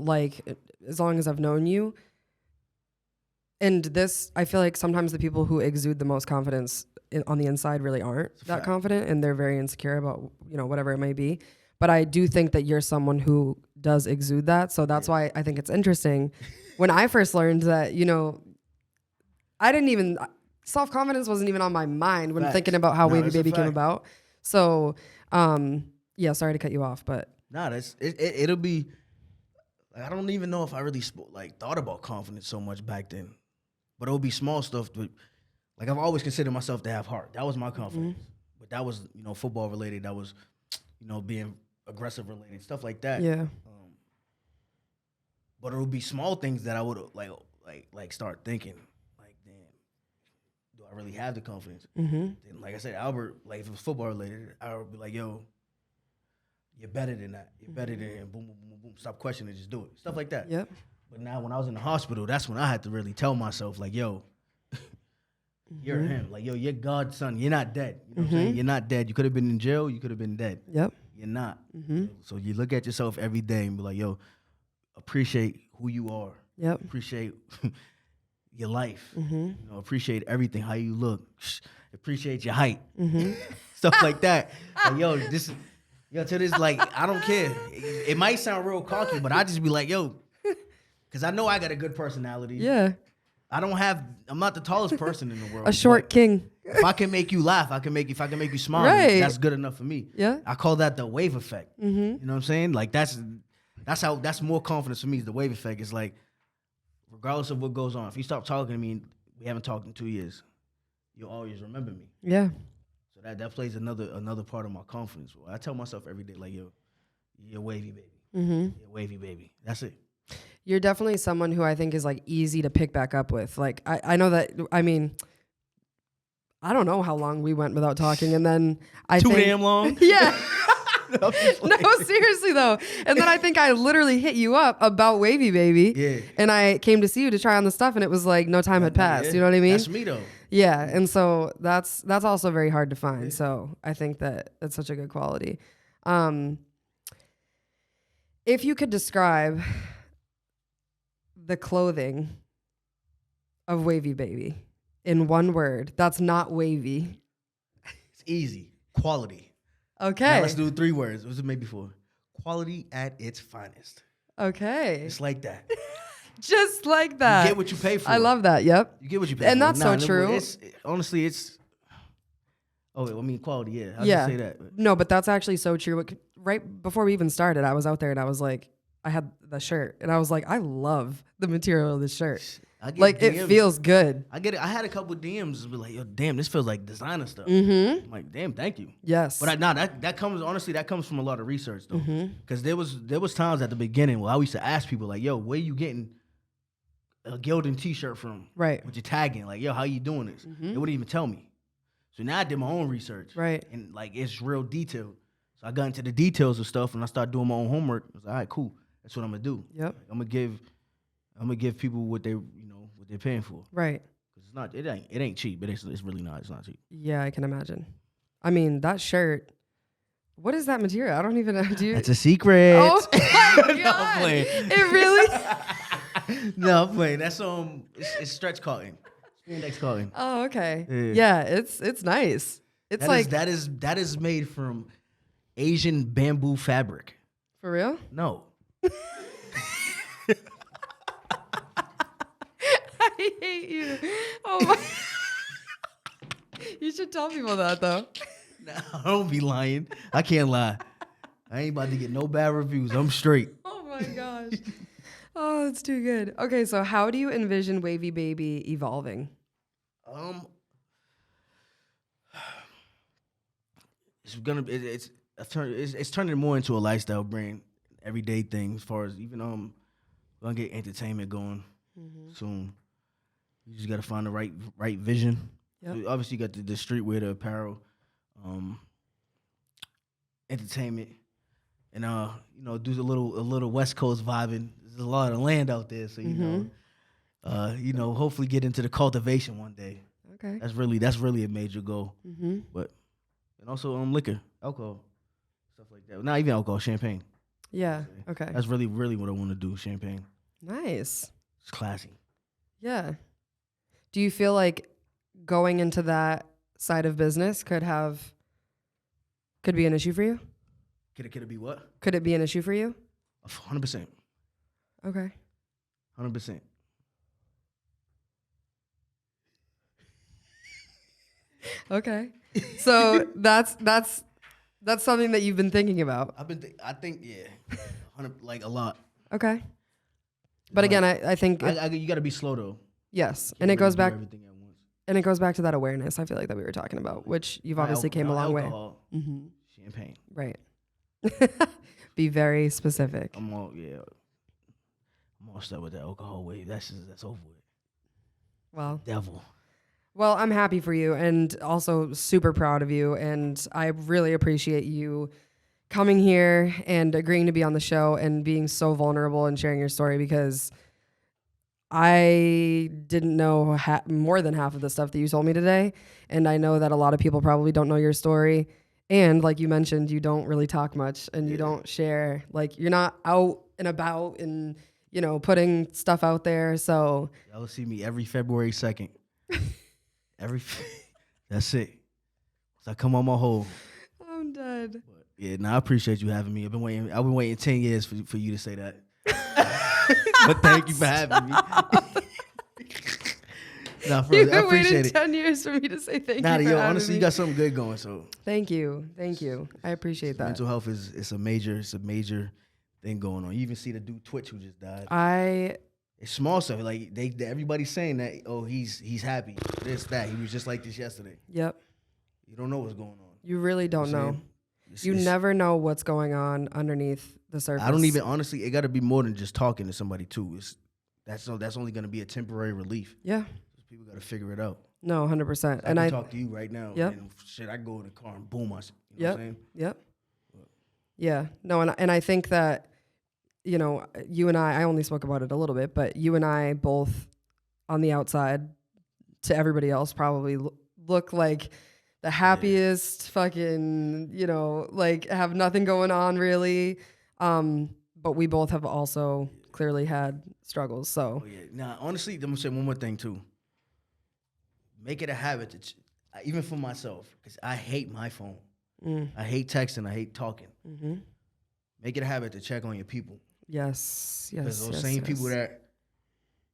Speaker 1: like as long as I've known you, I feel like sometimes the people who exude the most confidence on the inside really aren't that confident, and they're very insecure about, whatever it may be. But I do think that you're someone who does exude that. So that's why I think it's interesting. When I first learned that, self-confidence wasn't even on my mind when thinking about how WaveyBaby came about. So, sorry to cut you off, but.
Speaker 2: It'll be, I don't even know if I really thought about confidence so much back then. But it'll be small stuff. But, I've always considered myself to have heart. That was my confidence. But that was, football related. That was, being aggressive related, stuff like that.
Speaker 1: Yeah.
Speaker 2: But it'll be small things that I would like start thinking, damn, do I really have the confidence? Then, like I said, Albert, if it was football related, I would be like, yo, you're better than that. You're better than boom, boom, boom, boom. Stop questioning it, just do it. Stuff like that.
Speaker 1: Yep.
Speaker 2: But now when I was in the hospital, that's when I had to really tell myself, yo, you're him. Yo, you're God's son. You're not dead. You know what I'm saying? You're not dead. You could have been in jail. You could have been dead.
Speaker 1: Yep.
Speaker 2: You're not. So you look at yourself every day and be like, yo, appreciate who you are.
Speaker 1: Yep.
Speaker 2: Appreciate your life. Appreciate everything, how you look. Appreciate your height. Stuff like that. To this, I don't care. It might sound real cocky, but I just be like, yo, because I know I got a good personality.
Speaker 1: Yeah.
Speaker 2: I'm not the tallest person in the world.
Speaker 1: A short king.
Speaker 2: If I can make you laugh, if I can make you smile,
Speaker 1: right.
Speaker 2: That's good enough for me.
Speaker 1: Yeah.
Speaker 2: I call that the wave effect. You know what I'm saying? That's more confidence for me is the wave effect. It's regardless of what goes on, if you stop talking to me, we haven't talked in 2 years, you'll always remember me.
Speaker 1: Yeah.
Speaker 2: So that plays another part of my confidence. I tell myself every day, yo, you're WaveyBaby. You're WaveyBaby. That's it.
Speaker 1: You're definitely someone who I think is easy to pick back up with. I know that, I don't know how long we went without talking, and then
Speaker 2: Too damn long?
Speaker 1: Yeah. No, seriously though. And then I think I literally hit you up about WaveyBaby.
Speaker 2: Yeah.
Speaker 1: And I came to see you to try on the stuff, and it was no time had passed.
Speaker 2: Yeah.
Speaker 1: You know what I mean?
Speaker 2: That's me though.
Speaker 1: Yeah. And so that's also very hard to find. Yeah. So I think that it's such a good quality. If you could describe the clothing of WaveyBaby in one word that's not wavy.
Speaker 2: It's easy. Quality.
Speaker 1: Okay.
Speaker 2: Now let's do 3 words. What was it made before? Quality at its finest.
Speaker 1: Okay.
Speaker 2: It's like that.
Speaker 1: Just like that.
Speaker 2: You get what you pay for.
Speaker 1: I love that. Yep.
Speaker 2: You get what you pay for.
Speaker 1: And that's so true.
Speaker 2: Honestly, quality, yeah. I'll
Speaker 1: just
Speaker 2: say that.
Speaker 1: No, but that's actually so true. Right before we even started, I was out there and I was like, I had the shirt and I was like, I love the material of this shirt. It feels good.
Speaker 2: I get it. I had a couple of DMs be like, yo, damn, this feels like designer stuff. I'm like, damn, thank you.
Speaker 1: Yes.
Speaker 2: But that comes from a lot of research though. Because there was times at the beginning where I used to ask people like, yo, where you getting a Gildan t-shirt from?
Speaker 1: Right.
Speaker 2: With your tagging, like, yo, how you doing this? They wouldn't even tell me. So now I did my own research.
Speaker 1: Right.
Speaker 2: And it's real detailed. So I got into the details of stuff and I started doing my own homework. I was like, all right, cool. That's what I'm gonna do.
Speaker 1: Yep.
Speaker 2: I'm gonna give people what they what they're paying for.
Speaker 1: Right.
Speaker 2: Because it ain't cheap, but it's really not. It's not cheap.
Speaker 1: Yeah, I can imagine. I mean, that shirt. What is that material? I don't even know.
Speaker 2: That's a secret.
Speaker 1: Oh my God.
Speaker 2: No, I'm playing.
Speaker 1: It really?
Speaker 2: No, I'm playing. That's it's stretch cotton. Index cotton.
Speaker 1: Oh, okay. Yeah, it's nice.
Speaker 2: That is made from Asian bamboo fabric.
Speaker 1: For real?
Speaker 2: No.
Speaker 1: I hate you. Oh my. You should tell people that though.
Speaker 2: Nah, I don't be lying. I can't lie. I ain't about to get no bad reviews. I'm straight.
Speaker 1: Oh my gosh. Oh, that's too good. Okay, so how do you envision WaveyBaby evolving?
Speaker 2: it's turning more into a lifestyle brand, everyday thing. As far as even gonna get entertainment going soon. You just gotta find the right vision.
Speaker 1: Yep.
Speaker 2: So obviously, you got the streetwear, the apparel, entertainment, and do a little West Coast vibing. There's a lot of land out there, so hopefully get into the cultivation one day.
Speaker 1: Okay.
Speaker 2: That's really a major goal. But and also liquor, alcohol, stuff like that. Not even alcohol, champagne.
Speaker 1: Yeah. Okay.
Speaker 2: That's really what I want to do. Champagne.
Speaker 1: Nice.
Speaker 2: It's classy.
Speaker 1: Yeah. Do you feel like going into that side of business could be an issue for you?
Speaker 2: Could it be what?
Speaker 1: Could it be an issue for you?
Speaker 2: 100%.
Speaker 1: Okay.
Speaker 2: 100%.
Speaker 1: Okay. So that's something that you've been thinking about.
Speaker 2: I think yeah, 100, like a lot.
Speaker 1: Okay. But again, I think
Speaker 2: you got to be slow though.
Speaker 1: Yes, and it goes back.
Speaker 2: Everything at once.
Speaker 1: And it goes back to that awareness. I feel like that we were talking about, which you've obviously came a long way.
Speaker 2: Champagne.
Speaker 1: Right. Be very specific.
Speaker 2: I'm all stuck with the alcohol wave. That's over with.
Speaker 1: Well,
Speaker 2: devil.
Speaker 1: Well, I'm happy for you and also super proud of you. And I really appreciate you coming here and agreeing to be on the show and being so vulnerable and sharing your story, because I didn't know more than half of the stuff that you told me today. And I know that a lot of people probably don't know your story. And like you mentioned, you don't really talk much and you don't share. Like, you're not out and about and, putting stuff out there. So
Speaker 2: y'all will see me every February 2nd. That's it. So I come on my hole.
Speaker 1: I'm dead.
Speaker 2: But yeah, I appreciate you having me. I've been waiting 10 years for you to say that. But thank you for having me. Nah, for
Speaker 1: You've
Speaker 2: I
Speaker 1: been
Speaker 2: appreciate
Speaker 1: waiting
Speaker 2: it.
Speaker 1: 10 years for me to say thank you.
Speaker 2: Honestly, you got something good going. So
Speaker 1: thank you. I appreciate that.
Speaker 2: Mental health is a major thing going on. You even see the dude Twitch who just died. It's small stuff. Like everybody's saying that, oh, he's happy. This, that. He was just like this yesterday.
Speaker 1: Yep.
Speaker 2: You don't know what's going on.
Speaker 1: You really don't know. You never know what's going on underneath the surface.
Speaker 2: I don't even, honestly, it got to be more than just talking to somebody too. That's only going to be a temporary relief.
Speaker 1: Yeah.
Speaker 2: People got to figure it out.
Speaker 1: No, 100%.
Speaker 2: And I talk to you right now.
Speaker 1: Yep.
Speaker 2: And shit, I go in the car and boom, what I'm saying?
Speaker 1: Yep. Yeah. No, and I think that, you and I only spoke about it a little bit, but you and I both on the outside to everybody else probably look like the happiest fucking, like have nothing going on really. But we both have also clearly had struggles. So
Speaker 2: Now, honestly, I'm gonna say one more thing too. Make it a habit to, even for myself, because I hate my phone. I hate texting. I hate talking. Make it a habit to check on your people.
Speaker 1: Yes.
Speaker 2: Because those same people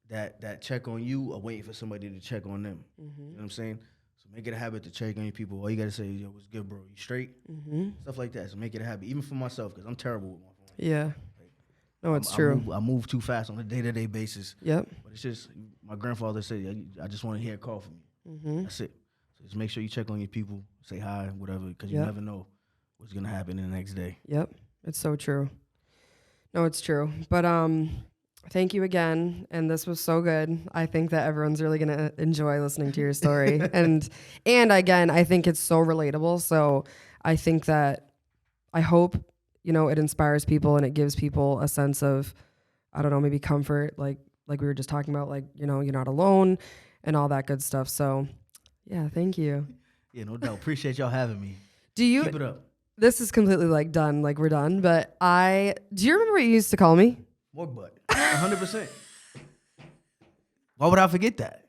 Speaker 2: that check on you are waiting for somebody to check on them. You know what I'm saying? So make it a habit to check on your people. All you gotta say is, "Yo, what's good, bro? You straight?" Stuff like that. So make it a habit, even for myself, because I'm terrible with my phone.
Speaker 1: Yeah. No, it's true.
Speaker 2: I move too fast on a day-to-day basis.
Speaker 1: Yep.
Speaker 2: But it's just, my grandfather said, I just want to hear a call from you. That's it. So just make sure you check on your people, say hi, whatever, because you never know what's going to happen in the next day.
Speaker 1: Yep. It's so true. No, it's true. But thank you again. And this was so good. I think that everyone's really going to enjoy listening to your story. and again, I think it's so relatable. So I think that, I hope, it inspires people and it gives people a sense of, I don't know, maybe comfort, like we were just talking about, like, you're not alone and all that good stuff. So yeah, thank you.
Speaker 2: Yeah, no doubt. Appreciate y'all having me.
Speaker 1: Keep
Speaker 2: it up.
Speaker 1: This is completely done, we're done, but do you remember what you used to call me?
Speaker 2: Morg butt. 100%. Why would I forget that?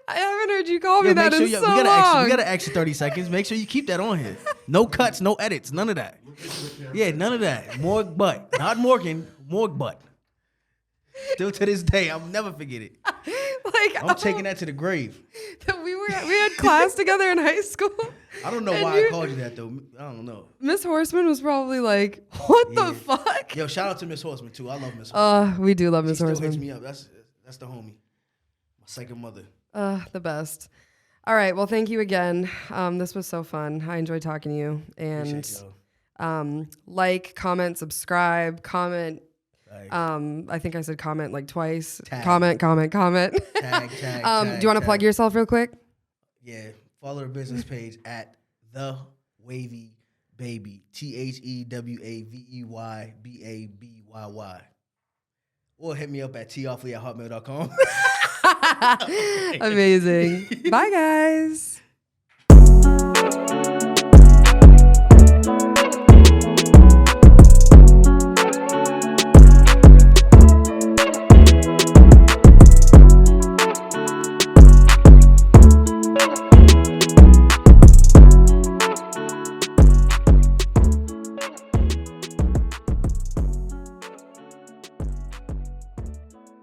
Speaker 1: I haven't heard you call me that in so long. We
Speaker 2: got an extra 30 seconds. Make sure you keep that on here. No cuts, no edits, none of that. Yeah, none of that. Morg butt. Not Morgan, Morg butt. Still to this day, I'll never forget it. I'm taking that to the grave.
Speaker 1: We had class together in high school.
Speaker 2: I don't know why I called you that though. I don't know.
Speaker 1: Miss Horseman was probably like, "What the fuck?"
Speaker 2: Yo, shout out to Miss Horseman too. I love Miss Horseman.
Speaker 1: We do love Miss
Speaker 2: Horseman.
Speaker 1: Horseman.
Speaker 2: She still hits me up. That's the homie. My second mother.
Speaker 1: The best. All right. Well, thank you again. This was so fun. I enjoyed talking to you. And like, comment, subscribe, comment. I think I said comment like twice.
Speaker 2: Tag.
Speaker 1: Comment.
Speaker 2: Tag.
Speaker 1: Do you want to plug yourself real quick?
Speaker 2: Yeah. Follow the business page at thewaveybaby. THEWAVEYBABYY. Or hit me up at t.offley@hotmail.com.
Speaker 1: Amazing. Bye, guys.